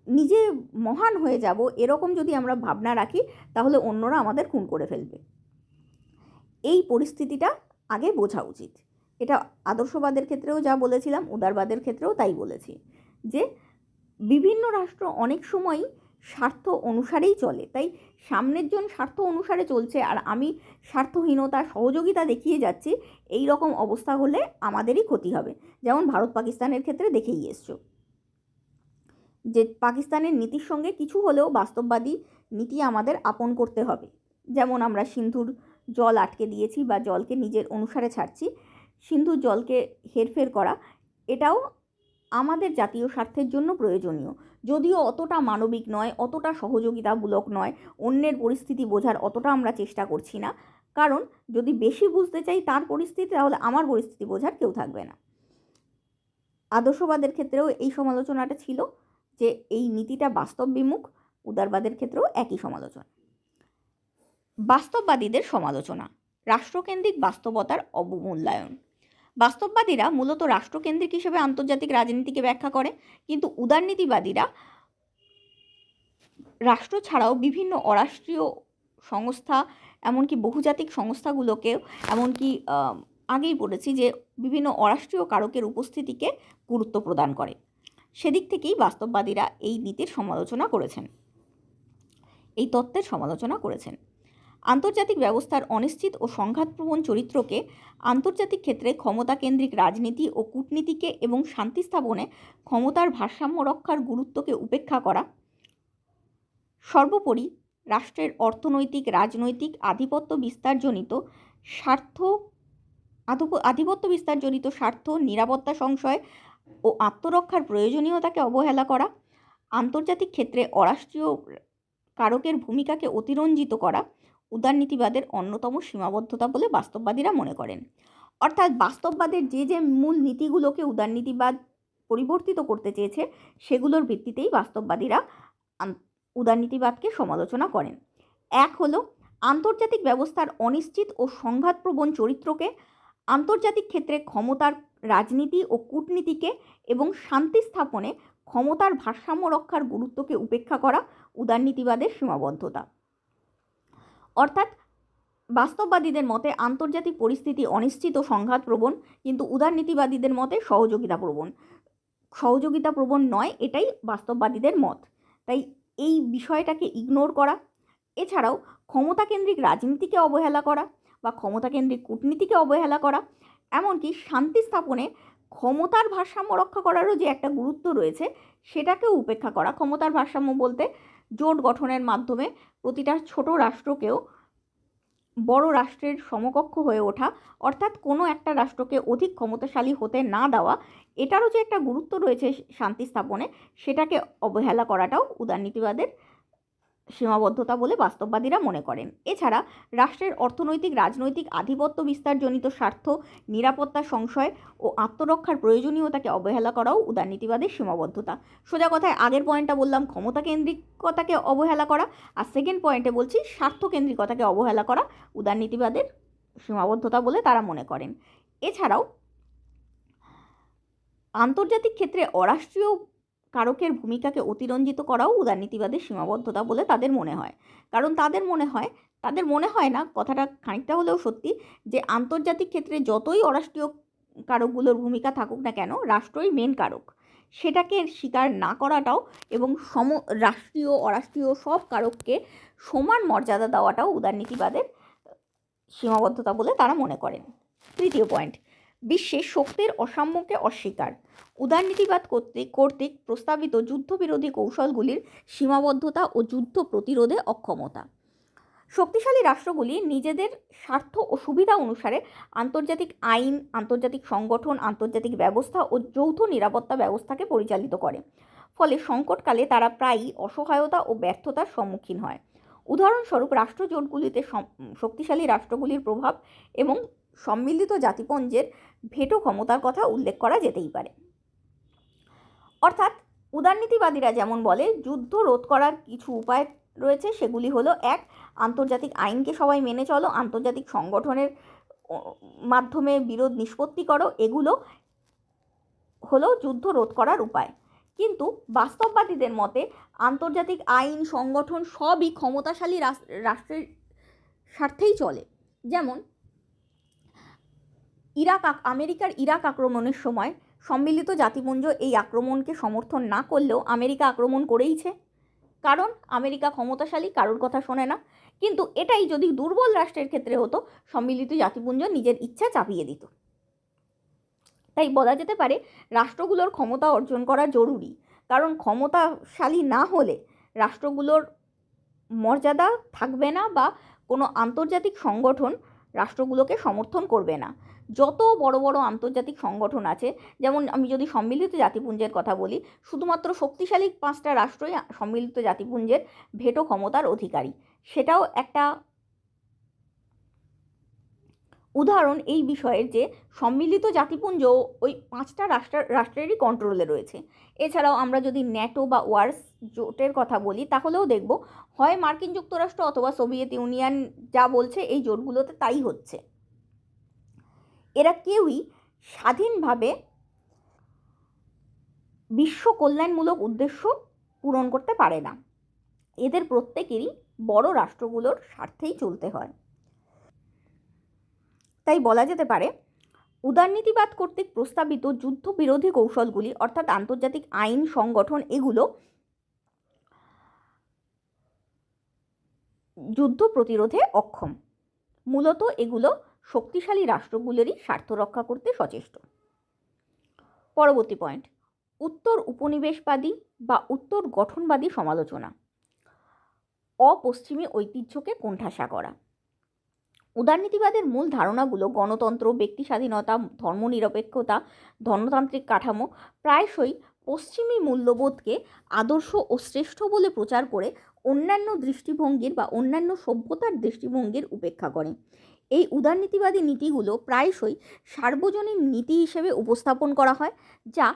নিজে মহান হয়ে যাব, এরকম যদি আমরা ভাবনা রাখি তাহলে অন্যরা আমাদের খুন করে ফেলবে। এই পরিস্থিতিটা আগে বোঝা উচিত। এটা আদর্শবাদের ক্ষেত্রেও যা বলেছিলাম, উদারবাদের ক্ষেত্রেও তাই বলেছি, যে বিভিন্ন রাষ্ট্র অনেক সময়ই স্বার্থ অনুসারেই চলে। তাই সামনের জন স্বার্থ অনুসারে চলছে আর আমি স্বার্থহীনতা, সহযোগিতা দেখিয়ে যাচ্ছি, এই রকম অবস্থা হলে আমাদেরই ক্ষতি হবে। যেমন ভারত পাকিস্তানের ক্ষেত্রে দেখেই এসছো, যে পাকিস্তানের নীতির সঙ্গে কিছু হলেও বাস্তববাদী নীতি আমাদের আপন করতে হবে। যেমন আমরা সিন্ধুর জল আটকে দিয়েছি বা জলকে নিজের অনুসারে ছাড়ছি, সিন্ধুর জলকে হেরফের করা, এটাও আমাদের জাতীয় স্বার্থের জন্য প্রয়োজনীয়, যদিও অতটা মানবিক নয়, অতটা সহযোগিতামূলক নয়, অন্যের পরিস্থিতি বোঝার অতটা আমরা চেষ্টা করছি না। কারণ যদি বেশি বুঝতে চাই তার পরিস্থিতি, তাহলে আমার পরিস্থিতি বোঝার কেউ থাকবে না। আদর্শবাদের ক্ষেত্রেও এই সমালোচনাটা ছিল, যে এই নীতিটা বাস্তব বিমুখ। উদারবাদের ক্ষেত্রেও একই সমালোচনা। বাস্তববাদীদের সমালোচনা, রাষ্ট্রকেন্দ্রিক বাস্তবতার অবমূল্যায়ন। বাস্তববাদীরা মূলত রাষ্ট্রকেন্দ্রিক হিসেবে আন্তর্জাতিক রাজনীতিকে ব্যাখ্যা করে, কিন্তু উদারনীতিবাদীরা রাষ্ট্র ছাড়াও বিভিন্ন অরাষ্ট্রীয় সংস্থা, এমনকি বহুজাতিক সংস্থাগুলোকেও, এমনকি আগেই পড়েছি যে বিভিন্ন অরাষ্ট্রীয় কারকের উপস্থিতিকে গুরুত্ব প্রদান করে। সেদিক থেকেই বাস্তববাদীরা এই নীতির সমালোচনা করেছেন, এই তত্ত্বের সমালোচনা করেছেন। আন্তর্জাতিক ব্যবস্থার অনিশ্চিত ও সংঘাতপ্রবণ চরিত্রকে আন্তর্জাতিক ক্ষেত্রে ক্ষমতাকেন্দ্রিক রাজনীতি ও কূটনীতিকে এবং শান্তি স্থাপনে ক্ষমতার ভারসাম্য রক্ষার গুরুত্বকে উপেক্ষা করা, সর্বোপরি রাষ্ট্রের অর্থনৈতিক রাজনৈতিক আধিপত্য বিস্তারজনিত স্বার্থ, নিরাপত্তা সংশয় ও আত্মরক্ষার প্রয়োজনীয়তাকে অবহেলা করা, আন্তর্জাতিক ক্ষেত্রে অরাষ্ট্রীয় কারকের ভূমিকাকে অতিরঞ্জিত করা উদারনীতিবাদের অন্যতম সীমাবদ্ধতা বলে বাস্তববাদীরা মনে করেন। অর্থাৎ বাস্তববাদের যে মূল নীতিগুলোকে উদারনীতিবাদ পরিবর্তিত করতে চেয়েছে সেগুলোর ভিত্তিতেই বাস্তববাদীরা উদারনীতিবাদকে সমালোচনা করেন। এক হলো আন্তর্জাতিক ব্যবস্থার অনিশ্চিত ও সংঘাতপ্রবণ চরিত্রকে আন্তর্জাতিক ক্ষেত্রে ক্ষমতার রাজনীতি ও কূটনীতিকে এবং শান্তি স্থাপনে ক্ষমতার ভারসাম্য রক্ষার গুরুত্বকে উপেক্ষা করা উদারনীতিবাদের সীমাবদ্ধতা। অর্থাৎ বাস্তববাদীদের মতে আন্তর্জাতিক পরিস্থিতি অনিশ্চিত ও সংঘাতপ্রবণ, কিন্তু উদারনীতিবাদীদের মতে সহযোগিতাপ্রবণ নয়, এটাই বাস্তববাদীদের মত। তাই এই বিষয়টাকে ইগনোর করা, এছাড়াও ক্ষমতাকেন্দ্রিক রাজনীতিকে অবহেলা করা বা ক্ষমতাকেন্দ্রিক কূটনীতিকে অবহেলা করা, এমনকি শান্তি স্থাপনে ক্ষমতার ভারসাম্য রক্ষা করারও যে একটা গুরুত্ব রয়েছে সেটাকেও উপেক্ষা করা। ক্ষমতার ভারসাম্য বলতে জোট গঠনের মাধ্যমে প্রতিটা ছোট রাষ্ট্রকেও বড় রাষ্ট্রের সমকক্ষ হয়ে ওঠা, অর্থাৎ কোনো একটা রাষ্ট্রকে অধিক ক্ষমতাশালী হতে না দেওয়া, এটারও যে একটা গুরুত্ব রয়েছে শান্তি স্থাপনে, সেটাকে অবহেলা করাটাও উদারনীতিবাদের সীমাবদ্ধতা বলে বাস্তববাদীরা মনে করেন। এছাড়া রাষ্ট্রের অর্থনৈতিক রাজনৈতিক আধিপত্য বিস্তারজনিত স্বার্থ, নিরাপত্তা সংশয় ও আত্মরক্ষার প্রয়োজনীয়তাকে অবহেলা করাও উদারনীতিবাদের সীমাবদ্ধতা। সোজা কথায় আগের পয়েন্টটা বললাম ক্ষমতাকেন্দ্রিকতাকে অবহেলা করা, আর সেকেন্ড পয়েন্টে বলছি স্বার্থকেন্দ্রিকতাকে অবহেলা করা উদারনীতিবাদের সীমাবদ্ধতা বলে তারা মনে করেন। এছাড়াও আন্তর্জাতিক ক্ষেত্রে অরাষ্ট্রীয় কারকের ভূমিকাকে অতিরঞ্জিত করাও উদারনীতিবাদের সীমাবদ্ধতা বলে তাদের মনে হয়। কারণ তাদের মনে হয় না, কথাটা খানিকটা হলেও সত্যি, যে আন্তর্জাতিক ক্ষেত্রে যতই অরাষ্ট্রীয় কারকগুলোর ভূমিকা থাকুক না কেন, রাষ্ট্রই মেন কারক। সেটাকে স্বীকার না করাটাও এবং রাষ্ট্রীয় অরাষ্ট্রীয় সব কারককে সমান মর্যাদা দেওয়াটাও উদারনীতিবাদের সীমাবদ্ধতা বলে তারা মনে করেন। তৃতীয় পয়েন্ট, বিশ্বে শক্তির অসাম্যকে অস্বীকার। উদারনীতিবাদ কর্তৃক প্রস্তাবিত যুদ্ধবিরোধী কৌশলগুলির সীমাবদ্ধতা ও যুদ্ধ প্রতিরোধে অক্ষমতা। শক্তিশালী রাষ্ট্রগুলি নিজেদের স্বার্থ ও সুবিধা অনুসারে আন্তর্জাতিক আইন, আন্তর্জাতিক সংগঠন, আন্তর্জাতিক ব্যবস্থা ও যৌথ নিরাপত্তা ব্যবস্থাকে পরিচালিত করে। ফলে সংকটকালে তারা প্রায়ই অসহায়তা ও ব্যর্থতার সম্মুখীন হয়। উদাহরণস্বরূপ রাষ্ট্রজোটগুলিতে শক্তিশালী রাষ্ট্রগুলির প্রভাব এবং সম্মিলিত জাতিপুঞ্জের ভেটো ক্ষমতার কথা উল্লেখ করা যেতেই পারে। অর্থাৎ উদারনীতিবাদীরা যেমন বলে যুদ্ধ রোধ করার কিছু উপায় রয়েছে, সেগুলি হলো: এক, আন্তর্জাতিক আইনকে সবাই মেনে চলো, আন্তর্জাতিক সংগঠনের মাধ্যমে বিরোধ নিষ্পত্তি করো, এগুলো হলো যুদ্ধ রোধ করার উপায়। কিন্তু বাস্তববাদীদের মতে আন্তর্জাতিক আইন, সংগঠন সবই ক্ষমতাশালী রাষ্ট্রের স্বার্থেই চলে। যেমন আমেরিকার ইরাক আক্রমণের সময় সম্মিলিত জাতিপুঞ্জ এই আক্রমণকে সমর্থন না করলেও আমেরিকা আক্রমণ করেইছে, কারণ আমেরিকা ক্ষমতাশালী, কারোর কথা শোনে না। কিন্তু এটাই যদি দুর্বল রাষ্ট্রের ক্ষেত্রে হতো, সম্মিলিত জাতিপুঞ্জ নিজের ইচ্ছা চাপিয়ে দিত। তাই বলা যেতে পারে রাষ্ট্রগুলোর ক্ষমতা অর্জন করা জরুরি, কারণ ক্ষমতাশালী না হলে রাষ্ট্রগুলোর মর্যাদা থাকবে না বা কোনো আন্তর্জাতিক সংগঠন রাষ্ট্রগুলোকে সমর্থন করবে না। যত বড় বড় আন্তর্জাতিক সংগঠন আছে, যেমন আমি যদি সম্মিলিত জাতিপুঞ্জের কথা বলি, শুধুমাত্র শক্তিশালী 5টা রাষ্ট্রই সম্মিলিত জাতিপুঞ্জের ভেটো ক্ষমতার অধিকারী। সেটাও একটা উদাহরণ এই বিষয়ের যে সম্মিলিত জাতিপুঞ্জ ওই 5টা রাষ্ট্রেরই কন্ট্রোলে রয়েছে। এছাড়াও আমরা যদি ন্যাটো বা ওয়ার্স জোটের কথা বলি, তাহলেও দেখব হয় মার্কিন যুক্তরাষ্ট্র অথবা সোভিয়েত ইউনিয়ন যা বলছে এই জোটগুলোতে তাই হচ্ছে। এরা কেউই স্বাধীনভাবে বিশ্ব কল্যাণমূলক উদ্দেশ্য পূরণ করতে পারে না। এদের প্রত্যেকেরই বড় রাষ্ট্রগুলোর স্বার্থেই চলতে হয়। তাই বলা যেতে পারে উদারনীতিবাদ কর্তৃক প্রস্তাবিত যুদ্ধবিরোধী কৌশলগুলি, অর্থাৎ আন্তর্জাতিক আইন, সংগঠন, এগুলো যুদ্ধ প্রতিরোধে অক্ষম। মূলত এগুলো শক্তিশালী রাষ্ট্রগুলোরই স্বার্থ রক্ষা করতে সচেষ্ট। পরবর্তী পয়েন্ট, উত্তর উপনিবেশবাদী বা উত্তর গঠনবাদী সমালোচনা। অপশ্চিমী ঐতিহ্যকে কোণঠাসা করা। উদারনীতিবাদের মূল ধারণাগুলো গণতন্ত্র, ব্যক্তি স্বাধীনতা, ধর্মনিরপেক্ষতা, ধনতান্ত্রিক কাঠামো প্রায়শই পশ্চিমী মূল্যবোধকে আদর্শ ও শ্রেষ্ঠ বলে প্রচার করে অন্যান্য দৃষ্টিভঙ্গির বা অন্যান্য সভ্যতার দৃষ্টিভঙ্গির উপেক্ষা করে। এই উদারনীতিবাদী নীতিগুলো প্রায়শই সার্বজনীন নীতি হিসেবে উপস্থাপন করা হয়, যা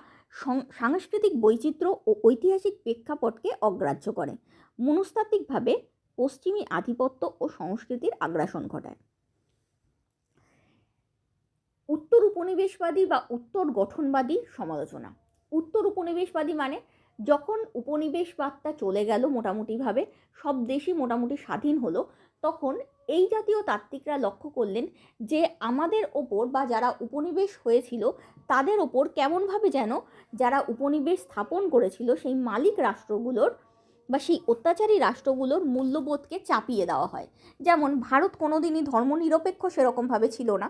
সাংস্কৃতিক বৈচিত্র্য ও ঐতিহাসিক প্রেক্ষাপটকে অগ্রাহ্য করে, মনস্তাত্ত্বিকভাবে পশ্চিমী আধিপত্য ও সংস্কৃতির আগ্রাসন ঘটায়। উত্তর উপনিবেশবাদী বা উত্তর গঠনবাদী সমালোচনা। উত্তর উপনিবেশবাদী মানে যখন উপনিবেশবাদটা চলে গেল, মোটামুটিভাবে সব দেশই মোটামুটি স্বাধীন হলো, তখন এই জাতীয় তাত্ত্বিকরা লক্ষ্য করলেন যে আমাদের ওপর বা যারা উপনিবেশ হয়েছিল তাদের ওপর কেমনভাবে যেন যারা উপনিবেশ স্থাপন করেছিল সেই মালিক রাষ্ট্রগুলোর বা সেই অত্যাচারী রাষ্ট্রগুলোর মূল্যবোধকে চাপিয়ে দেওয়া হয়। যেমন ভারত কোনোদিনই ধর্মনিরপেক্ষ সেরকমভাবে ছিল না,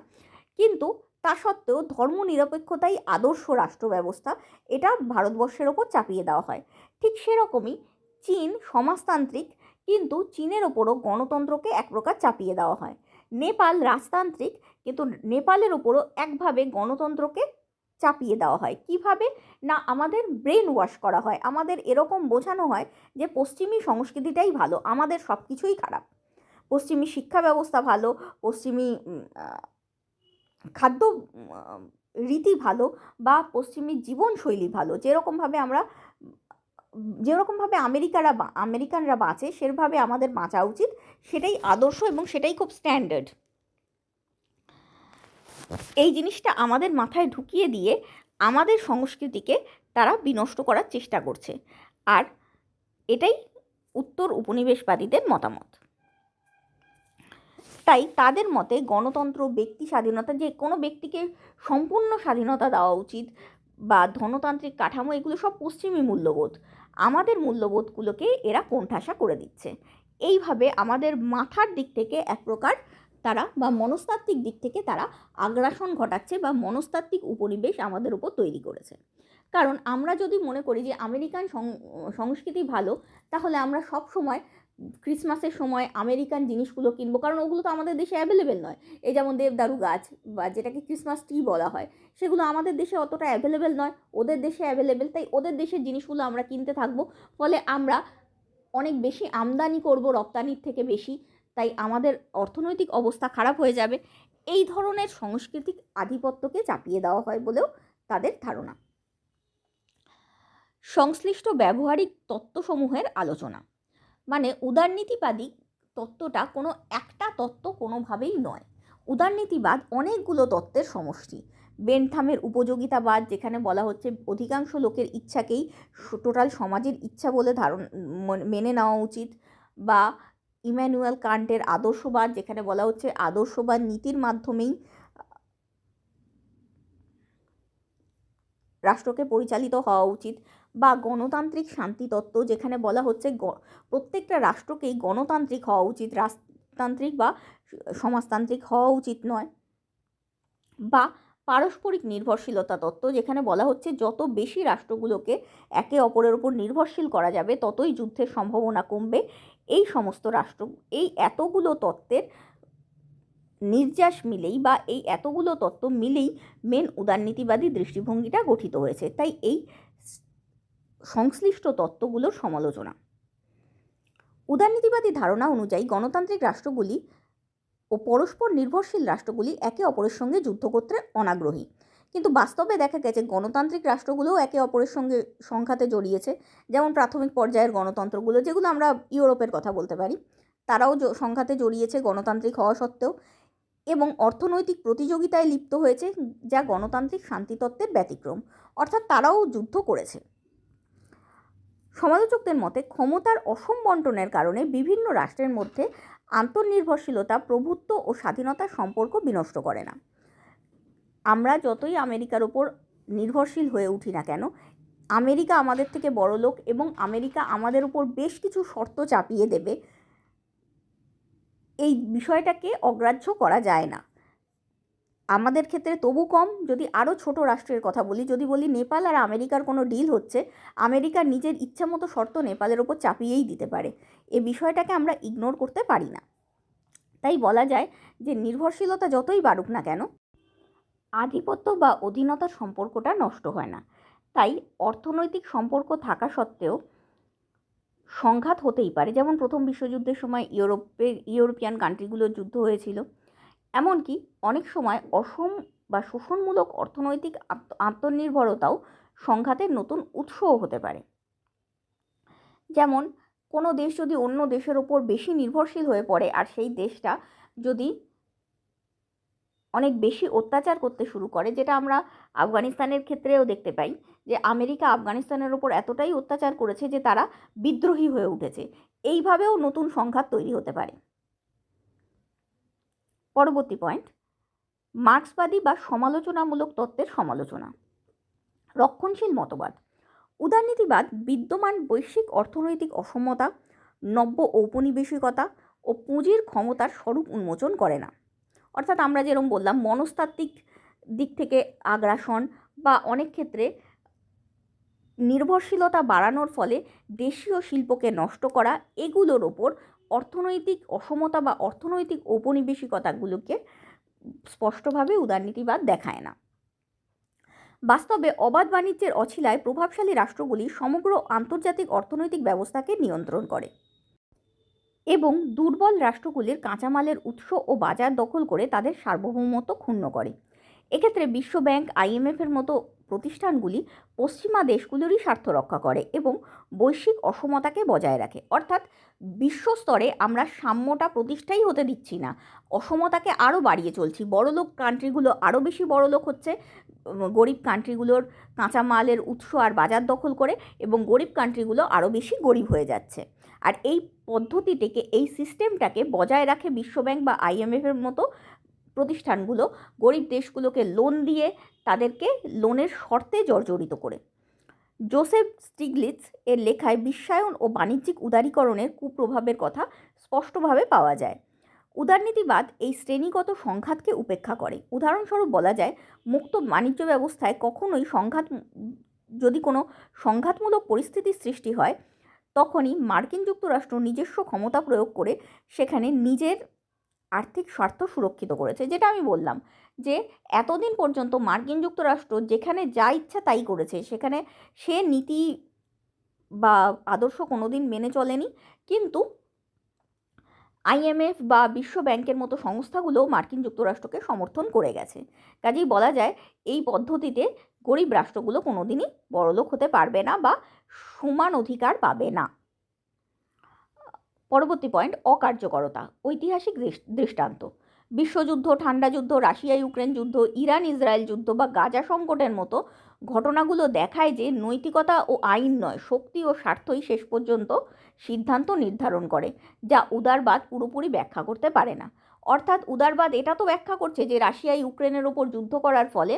কিন্তু তা সত্ত্বেও ধর্মনিরপেক্ষতাই আদর্শ রাষ্ট্র ব্যবস্থা, এটা ভারতবর্ষের ওপর চাপিয়ে দেওয়া হয়। ঠিক সেরকমই চীন সমাজতান্ত্রিক, কিন্তু চীনের ওপরও গণতন্ত্রকে এক প্রকার চাপিয়ে দেওয়া হয়। নেপাল রাজতান্ত্রিক, কিন্তু নেপালের ওপরও একভাবে গণতন্ত্রকে চাপিয়ে দেওয়া হয়। কিভাবে না, আমাদের ব্রেন ওয়াশ করা হয়, আমাদের এরকম বোঝানো হয় যে পশ্চিমী সংস্কৃতিটাই ভালো, আমাদের সব কিছুই খারাপ। পশ্চিমী শিক্ষা ব্যবস্থা ভালো, পশ্চিমী খাদ্য রীতি ভালো, বা পশ্চিমী জীবনশৈলী ভালো, যেরকমভাবে আমেরিকানরা বাঁচে সেভাবে আমাদের বাঁচা উচিত, সেটাই আদর্শ এবং সেটাই খুব স্ট্যান্ডার্ড। এই জিনিসটা আমাদের মাথায় ঢুকিয়ে দিয়ে আমাদের সংস্কৃতিকে তারা বিনষ্ট করার চেষ্টা করছে, আর এটাই উত্তর উপনিবেশবাদীদের মতামত। তাই তাদের মতে গণতন্ত্র, ব্যক্তি স্বাধীনতা, যে কোনো ব্যক্তিকে সম্পূর্ণ স্বাধীনতা দেওয়া উচিত, বা ধনতান্ত্রিক কাঠামো, এগুলো সব পশ্চিমী মূল্যবোধ, আমাদের মূল্যবোধগুলোকে এরা কোণঠাসা করে দিচ্ছে। এইভাবে আমাদের মাথার দিক থেকে এক প্রকার তারা বা মনস্তাত্ত্বিক দিক থেকে তারা আগ্রাসন ঘটাচ্ছে বা মনস্তাত্ত্বিক উপনিবেশ আমাদের উপর তৈরি করেছে। কারণ আমরা যদি মনে করি যে আমেরিকান সংস্কৃতি ভালো, তাহলে আমরা সব সময় ক্রিসমাসের সময় আমেরিকান জিনিসগুলো কিনবো, কারণ ওগুলো তো আমাদের দেশে অ্যাভেলেবেল নয়। এই যেমন দেবদারু গাছ বা যেটাকে ক্রিসমাস ট্রি বলা হয়, সেগুলো আমাদের দেশে অতটা অ্যাভেলেবেল নয়, ওদের দেশে অ্যাভেলেবেল, তাই ওদের দেশের জিনিসগুলো আমরা কিনতে থাকবো, ফলে আমরা অনেক বেশি আমদানি করব রপ্তানির থেকে বেশি, তাই আমাদের অর্থনৈতিক অবস্থা খারাপ হয়ে যাবে। এই ধরনের সাংস্কৃতিক আধিপত্যকে চাপিয়ে দেওয়া হয় বলেও তাদের ধারণা। সংশ্লিষ্ট ব্যবহারিক তত্ত্বসমূহের আলোচনা। মানে উদারনীতিবাদী তত্ত্বটা কোনো একটা তত্ত্ব কোনোভাবেই নয়। উদারনীতিবাদ অনেকগুলো তত্ত্বের সমষ্টি। বেনথামের উপযোগিতাবাদ, যেখানে বলা হচ্ছে অধিকাংশ লোকের ইচ্ছাকেই টোটাল সমাজের ইচ্ছা বলে মেনে নেওয়া উচিত, বা ইম্যানুয়েল কান্টের আদর্শবাদ, যেখানে বলা হচ্ছে আদর্শবাদ নীতির মাধ্যমেই রাষ্ট্রকে পরিচালিত হওয়া উচিত, বা গণতান্ত্রিক শান্তিতত্ত্ব, যেখানে বলা হচ্ছে প্রত্যেকটা রাষ্ট্রকেই গণতান্ত্রিক হওয়া উচিত, রাজতান্ত্রিক বা সমাজতান্ত্রিক হওয়া উচিত নয়, বা পারস্পরিক নির্ভরশীলতা তত্ত্ব, যেখানে বলা হচ্ছে যত বেশি রাষ্ট্রগুলোকে একে অপরের উপর নির্ভরশীল করা যাবে ততই যুদ্ধের সম্ভাবনা কমবে। এই সমস্ত এই এতগুলো তত্ত্বের নির্যাস মিলেই বা এই এতগুলো তত্ত্ব মিলেই মেন উদারনীতিবাদী দৃষ্টিভঙ্গিটা গঠিত হয়েছে। তাই এই সংশ্লিষ্ট তত্ত্বগুলোর সমালোচনা। উদারনীতিবাদী ধারণা অনুযায়ী গণতান্ত্রিক রাষ্ট্রগুলি ও পরস্পর নির্ভরশীল রাষ্ট্রগুলি একে অপরের সঙ্গে যুদ্ধ করতে অনাগ্রহী, কিন্তু বাস্তবে দেখা গেছে গণতান্ত্রিক রাষ্ট্রগুলোও একে অপরের সঙ্গে সংঘাতে জড়িয়েছে। যেমন প্রাথমিক পর্যায়ের গণতন্ত্রগুলো, যেগুলো আমরা ইউরোপের কথা বলতে পারি, তারাও সংঘাতে জড়িয়েছে গণতান্ত্রিক হওয়া সত্ত্বেও, এবং অর্থনৈতিক প্রতিযোগিতায় লিপ্ত হয়েছে, যা গণতান্ত্রিক শান্তিতত্ত্বের ব্যতিক্রম, অর্থাৎ তারাও যুদ্ধ করেছে। সমালোচকদের মতে ক্ষমতার অসম বণ্টনের কারণে বিভিন্ন রাষ্ট্রের মধ্যে আন্তর্নির্ভরশীলতা, প্রভুত্ব ও স্বাধীনতার সম্পর্ক বিনষ্ট করে না। আমরা যতই আমেরিকার ওপর নির্ভরশীল হয়ে উঠি না কেন, আমেরিকা আমাদের থেকে বড় লোক এবং আমেরিকা আমাদের উপর বেশ কিছু শর্ত চাপিয়ে দেবে, এই বিষয়টাকে অগ্রাহ্য করা যায় না। আমাদের ক্ষেত্রে তবু কম। যদি আরও ছোট রাষ্ট্রের কথা বলি, যদি বলি নেপাল আর আমেরিকার কোনো ডিল হচ্ছে, আমেরিকা নিজের ইচ্ছামতো শর্ত নেপালের ওপর চাপিয়েই দিতে পারে। এই বিষয়টাকে আমরা ইগনোর করতে পারি না। তাই বলা যায় যে নির্ভরশীলতা যতই বাড়ুক না কেন, আধিপত্য বা অধীনতার সম্পর্কটা নষ্ট হয় না। তাই অর্থনৈতিক সম্পর্ক থাকা সত্ত্বেও সংঘাত হতেই পারে। যেমন প্রথম বিশ্বযুদ্ধের সময় ইউরোপিয়ান কান্ট্রিগুলোর যুদ্ধ হয়েছিল। এমনকি অনেক সময় অসম বা শোষণমূলক অর্থনৈতিক আত্মনির্ভরতাও সংঘাতের নতুন উৎসও হতে পারে। যেমন কোনো দেশ যদি অন্য দেশের ওপর বেশি নির্ভরশীল হয়ে পড়ে আর সেই দেশটা যদি অনেক বেশি অত্যাচার করতে শুরু করে, যেটা আমরা আফগানিস্তানের ক্ষেত্রেও দেখতে পাই, যে আমেরিকা আফগানিস্তানের ওপর এতটাই অত্যাচার করেছে যে তারা বিদ্রোহী হয়ে উঠেছে। এইভাবেও নতুন সংঘাত তৈরি হতে পারে। পরবর্তী পয়েন্ট, মার্ক্সবাদী বা সমালোচনামূলক তত্ত্বের সমালোচনা। রক্ষণশীল মতবাদ। উদারনীতিবাদ বিদ্যমান বৈশ্বিক অর্থনৈতিক অসমতা, নব্য ঔপনিবেশিকতা ও পুঁজির ক্ষমতার স্বরূপ উন্মোচন করে না। অর্থাৎ আমরা যেরকম বললাম, মনস্তাত্ত্বিক দিক থেকে আগ্রাসন বা অনেক ক্ষেত্রে নির্ভরশীলতা বাড়ানোর ফলে দেশীয় শিল্পকে নষ্ট করা, এগুলোর ওপর অর্থনৈতিক অসমতা বা অর্থনৈতিক ঔপনিবেশিকতাগুলোকে স্পষ্টভাবে উদারনীতিবাদ দেখায় না। বাস্তবে অবাধ বাণিজ্যের অছিলায় প্রভাবশালী রাষ্ট্রগুলি সমগ্র আন্তর্জাতিক অর্থনৈতিক ব্যবস্থাকে নিয়ন্ত্রণ করে এবং দুর্বল রাষ্ট্রগুলির কাঁচামালের উৎস ও বাজার দখল করে তাদের সার্বভৌমত্ব ক্ষুণ্ণ করে। এক্ষেত্রে বিশ্বব্যাংক, IMF-এর মতো প্রতিষ্ঠানগুলি পশ্চিমা দেশগুলোরই স্বার্থ রক্ষা করে এবং বৈশ্বিক অসমতাকে বজায় রাখে। অর্থাৎ বিশ্বস্তরে আমরা সাম্যটা প্রতিষ্ঠাই হতে দিচ্ছি না, অসমতাকে আরও বাড়িয়ে চলছি। বড়লোক কান্ট্রিগুলো আরও বেশি বড়লোক হচ্ছে, গরিব কান্ট্রিগুলোর কাঁচামালের উৎস আর বাজার দখল করে, এবং গরিব কান্ট্রিগুলো আরও বেশি গরিব হয়ে যাচ্ছে। আর এই পদ্ধতিটিকে, এই সিস্টেমটাকে বজায় রাখে বিশ্বব্যাংক বা IMF-এর মতো প্রতিষ্ঠানগুলো, গরিব দেশগুলোকে লোন দিয়ে তাদেরকে লোনের শর্তে জর্জরিত করে। জোসেফ স্টিগলিটজ এর লেখায় বিশ্বায়ন ও বাণিজ্যিক উদারীকরণের কুপ্রভাবের কথা স্পষ্টভাবে পাওয়া যায়। উদারনীতিবাদ এই শ্রেণীগত সংঘাতকে উপেক্ষা করে। উদাহরণস্বরূপ বলা যায়, মুক্ত বাণিজ্য ব্যবস্থায় কখনোই যদি কোনো সংঘাতমূলক পরিস্থিতির সৃষ্টি হয়, তখনই মার্কিন যুক্তরাষ্ট্র নিজস্ব ক্ষমতা প্রয়োগ করে সেখানে নিজের আর্থিক স্বার্থ সুরক্ষিত করেছে। যেটা আমি বললাম, যে এতদিন পর্যন্ত মার্কিন যুক্তরাষ্ট্র যেখানে যা ইচ্ছা তাই করেছে, সেখানে সে নীতি বা আদর্শ কোনোদিন মেনে চলেনি, কিন্তু IMF বা বিশ্ব ব্যাংকের মতো সংস্থাগুলো মার্কিন যুক্তরাষ্ট্রকে সমর্থন করে গেছে। কাজেই বলা যায়, এই পদ্ধতিতে গরিব রাষ্ট্রগুলো কোনোদিনই বড়লোক হতে পারবে না বা সমান অধিকার পাবে না। পরবর্তী পয়েন্ট, অকার্যকরতা। ঐতিহাসিক দৃষ্টান্ত। বিশ্বযুদ্ধ, ঠান্ডা যুদ্ধ, রাশিয়া ইউক্রেন যুদ্ধ, ইরান ইসরায়েল যুদ্ধ বা গাজা সংকটের মতো ঘটনাগুলো দেখায় যে নৈতিকতা ও আইন নয়, শক্তি ও স্বার্থই শেষ পর্যন্ত সিদ্ধান্ত নির্ধারণ করে, যা উদারবাদ পুরোপুরি ব্যাখ্যা করতে পারে না। অর্থাৎ উদারবাদ এটা তো ব্যাখ্যা করছে যে রাশিয়া ইউক্রেনের ওপর যুদ্ধ করার ফলে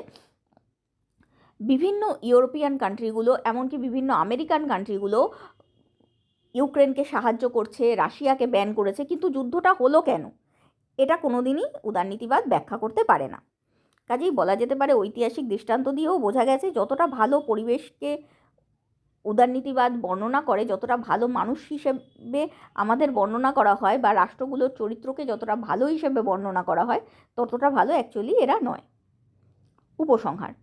বিভিন্ন ইউরোপিয়ান কান্ট্রিগুলো, এমনকি বিভিন্ন আমেরিকান কান্ট্রিগুলো ইউক্রেনকে সাহায্য করছে, রাশিয়াকে ব্যান করেছে, কিন্তু যুদ্ধটা হলো কেন? এটা কোনোদিনই উদারনীতিবাদ ব্যাখ্যা করতে পারে না। কাজেই বলা যেতে পারে, ঐতিহাসিক দৃষ্টান্ত দিয়েও বোঝা গেছে, যতটা ভালো পরিবেশকে উদারনীতিবাদ বর্ণনা করে, যতটা ভালো মানুষ হিসেবে আমাদের বর্ণনা করা হয়, বা রাষ্ট্রগুলোর চরিত্রকে যতটা ভালো হিসেবে বর্ণনা করা হয়, ততটা ভালো অ্যাকচুয়ালি এরা নয়। উপসংহার: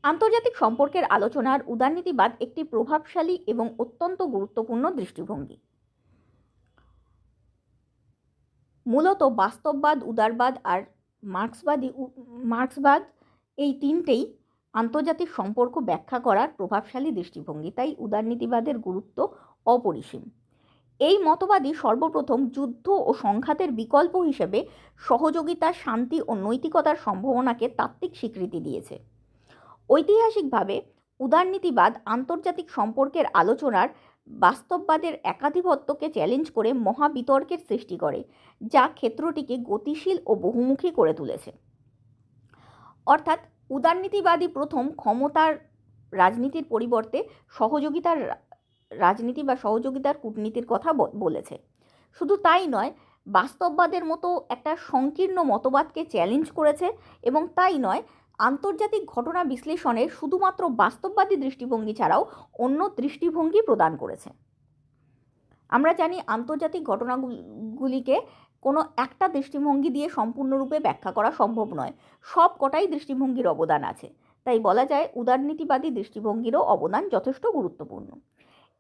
আন্তর্জাতিক সম্পর্কের আলোচনার উদারনীতিবাদ একটি প্রভাবশালী এবং অত্যন্ত গুরুত্বপূর্ণ দৃষ্টিভঙ্গি। মূলত বাস্তববাদ, উদারবাদ আর মার্ক্সবাদ এই তিনটেই আন্তর্জাতিক সম্পর্ক ব্যাখ্যা করার প্রভাবশালী দৃষ্টিভঙ্গি। তাই উদারনীতিবাদের গুরুত্ব অপরিসীম। এই মতবাদই সর্বপ্রথম যুদ্ধ ও সংঘাতের বিকল্প হিসেবে সহযোগিতা, শান্তি ও নৈতিকতার সম্ভাবনাকে তাত্ত্বিক স্বীকৃতি দিয়েছে। ঐতিহাসিকভাবে উদারনীতিবাদ আন্তর্জাতিক সম্পর্কের আলোচনার বাস্তববাদের একাধিপত্যকে চ্যালেঞ্জ করে মহাবিতর্কের সৃষ্টি করে, যা ক্ষেত্রটিকে গতিশীল ও বহুমুখী করে তুলেছে। অর্থাৎ উদারনীতিবাদী প্রথম ক্ষমতার রাজনীতির পরিবর্তে সহযোগিতার রাজনীতি বা সহযোগিতার কূটনীতির কথা বলেছে। শুধু তাই নয়, বাস্তববাদের মতো একটা সংকীর্ণ মতবাদকে চ্যালেঞ্জ করেছে এবং তাই নয়, আন্তর্জাতিক ঘটনা বিশ্লেষণের শুধুমাত্র বাস্তববাদী দৃষ্টিভঙ্গি ছাড়াও অন্য দৃষ্টিভঙ্গি প্রদান করেছে। আমরা জানি আন্তর্জাতিক ঘটনাগুলিকে কোনো একটা দৃষ্টিভঙ্গি দিয়ে সম্পূর্ণরূপে ব্যাখ্যা করা সম্ভব নয়, সব কটাই দৃষ্টিভঙ্গির অবদান আছে। তাই বলা যায় উদারনীতিবাদী দৃষ্টিভঙ্গিরও অবদান যথেষ্ট গুরুত্বপূর্ণ।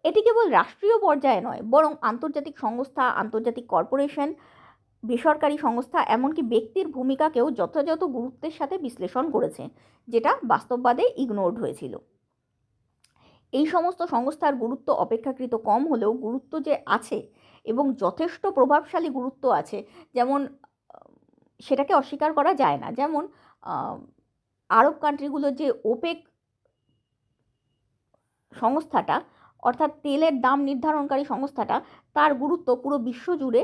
এটি কেবল রাষ্ট্রীয় পর্যায়ে নয়, বরং আন্তর্জাতিক সংস্থা, আন্তর্জাতিক কর্পোরেশন, বেসরকারি সংস্থা, এমনকি ব্যক্তির ভূমিকাকেও যথাযথ গুরুত্বের সাথে বিশ্লেষণ করেছে, যেটা বাস্তববাদে ইগনোরড হয়েছিল। এই সমস্ত সংস্থার গুরুত্ব অপেক্ষাকৃত কম হলেও গুরুত্ব যে আছে এবং যথেষ্ট প্রভাবশালী গুরুত্ব আছে, যেমন সেটাকে অস্বীকার করা যায় না। যেমন আরব কান্ট্রিগুলোর যে ওপেক সংস্থাটা, অর্থাৎ তেলের দাম নির্ধারণকারী সংস্থাটা, তার গুরুত্ব পুরো বিশ্বজুড়ে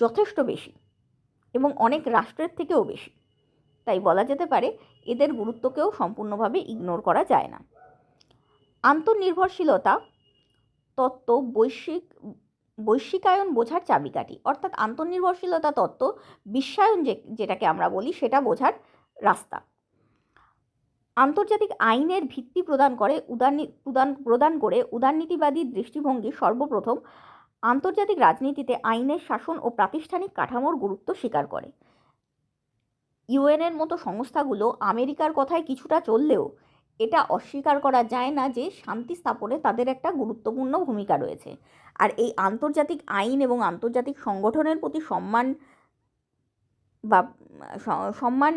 যথেষ্ট বেশি এবং অনেক রাষ্ট্রের থেকেও বেশি। তাই বলা যেতে পারে এদের গুরুত্বকেও সম্পূর্ণভাবে ইগনোর করা যায় না। আন্তর্নির্ভরশীলতা তত্ত্ব বৈশ্বিকায়ন বোঝার চাবিকাঠি, অর্থাৎ আন্তর্নির্ভরশীলতা তত্ত্ব বিশ্বায়ন যেটাকে আমরা বলি সেটা বোঝার রাস্তা। আন্তর্জাতিক আইনের ভিত্তি প্রদান করে উদারনীতিবাদী দৃষ্টিভঙ্গি সর্বপ্রথম আন্তর্জাতিক রাজনীতিতে আইনের শাসন ও প্রাতিষ্ঠানিক কাঠামোর গুরুত্ব স্বীকার করে। ইউএনের মতো সংস্থাগুলো আমেরিকার কথায় কিছুটা চললেও এটা অস্বীকার করা যায় না যে শান্তি স্থাপনে তাদের একটা গুরুত্বপূর্ণ ভূমিকা রয়েছে। আর এই আন্তর্জাতিক আইন এবং আন্তর্জাতিক সংগঠনের প্রতি সম্মান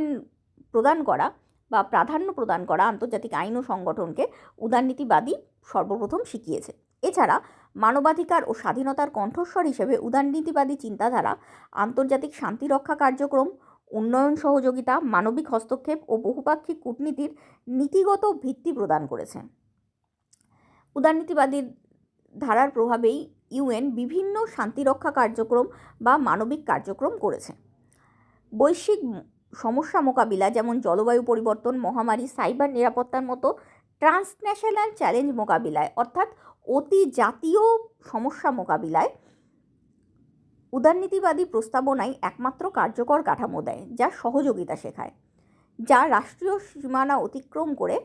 প্রদান করা বা প্রাধান্য প্রদান করা আন্তর্জাতিক আইন ও সংগঠনকে উদারনীতিবাদী সর্বপ্রথম শিখিয়েছে। এছাড়া মানবাধিকার ও স্বাধীনতার কণ্ঠস্বর হিসেবে উদারনীতিবাদী চিন্তাধারা আন্তর্জাতিক শান্তিরক্ষা কার্যক্রম, উন্নয়ন সহযোগিতা, মানবিক হস্তক্ষেপ ও বহুপাক্ষিক কূটনীতির নীতিগত ভিত্তি প্রদান করেছে। উদারনীতিবাদী ধারার প্রভাবেই ইউএন বিভিন্ন শান্তিরক্ষা কার্যক্রম বা মানবিক কার্যক্রম করেছে। বৈশ্বিক সমস্যা মোকাবিলা, যেমন জলবায়ু পরিবর্তন, মহামারী, সাইবার নিরাপত্তার মতো ট্রান্সন্যাশনাল চ্যালেঞ্জ মোকাবিলায়, অর্থাৎ অতি জাতীয় সমস্যা মোকাবিলায় উদারনীতিবাদী প্রস্তাবনাই একমাত্র কার্যকর কাঠামো দেয়, যা সহযোগিতা শেখায়, যা রাষ্ট্রীয় সীমানা অতিক্রম করে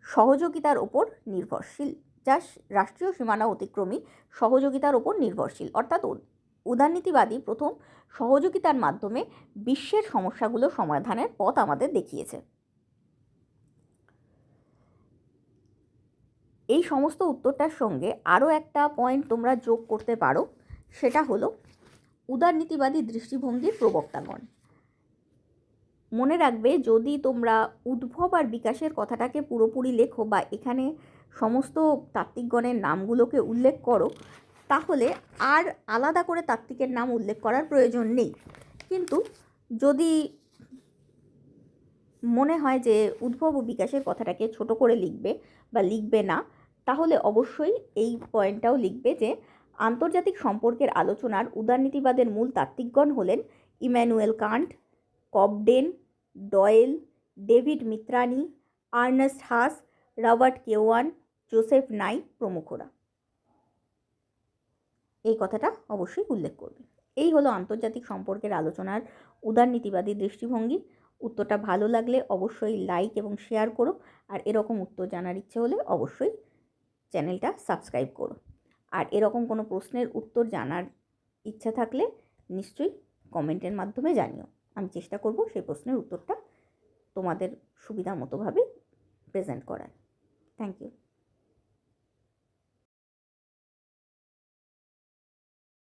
সহযোগিতার ওপর নির্ভরশীল, অর্থাৎ উদারনীতিবাদী প্রথম সহযোগিতার মাধ্যমে বিশ্বের সমস্যাগুলো সমাধানের পথ আমাদের দেখিয়েছে। এই সমস্ত উত্তরটার সঙ্গে আরও একটা পয়েন্ট তোমরা যোগ করতে পারো, সেটা হলো উদারনীতিবাদী দৃষ্টিভঙ্গির প্রবক্তাগণ। মনে রাখবে, যদি তোমরা উদ্ভব আর বিকাশের কথাটাকে পুরোপুরি লেখো বা এখানে সমস্ত তাত্ত্বিকগণের নামগুলোকে উল্লেখ করো, তাহলে আর আলাদা করে তাত্ত্বিকের নাম উল্লেখ করার প্রয়োজন নেই। কিন্তু যদি মনে হয় যে উদ্ভব ও বিকাশের কথাটাকে ছোট করে লিখবে বা লিখবে না, তাহলে অবশ্যই এই পয়েন্টটাও লিখবে যে আন্তর্জাতিক সম্পর্কের আলোচনার উদারনীতিবাদের মূল তাত্ত্বিকগণ হলেন Immanuel Kant, Cobden, Doyle, David Mitrany, Ernst Haas, Robert Keohane, Joseph Nye প্রমুখরা। এই কথাটা অবশ্যই উল্লেখ করবে। এই হলো আন্তর্জাতিক সম্পর্কের আলোচনার উদারনীতিবাদী দৃষ্টিভঙ্গি। উত্তরটা ভালো লাগলে অবশ্যই লাইক এবং শেয়ার করো, আর এরকম উত্তর জানার ইচ্ছে হলে অবশ্যই চ্যানেলটা সাবস্ক্রাইব করো। আর এরকম কোনো প্রশ্নের উত্তর জানার ইচ্ছা থাকলে নিশ্চয়ই কমেন্টের মাধ্যমে জানিও। আমি চেষ্টা করব সেই প্রশ্নের উত্তরটা তোমাদের সুবিধা মতোভাবে প্রেজেন্ট করার। Thank you.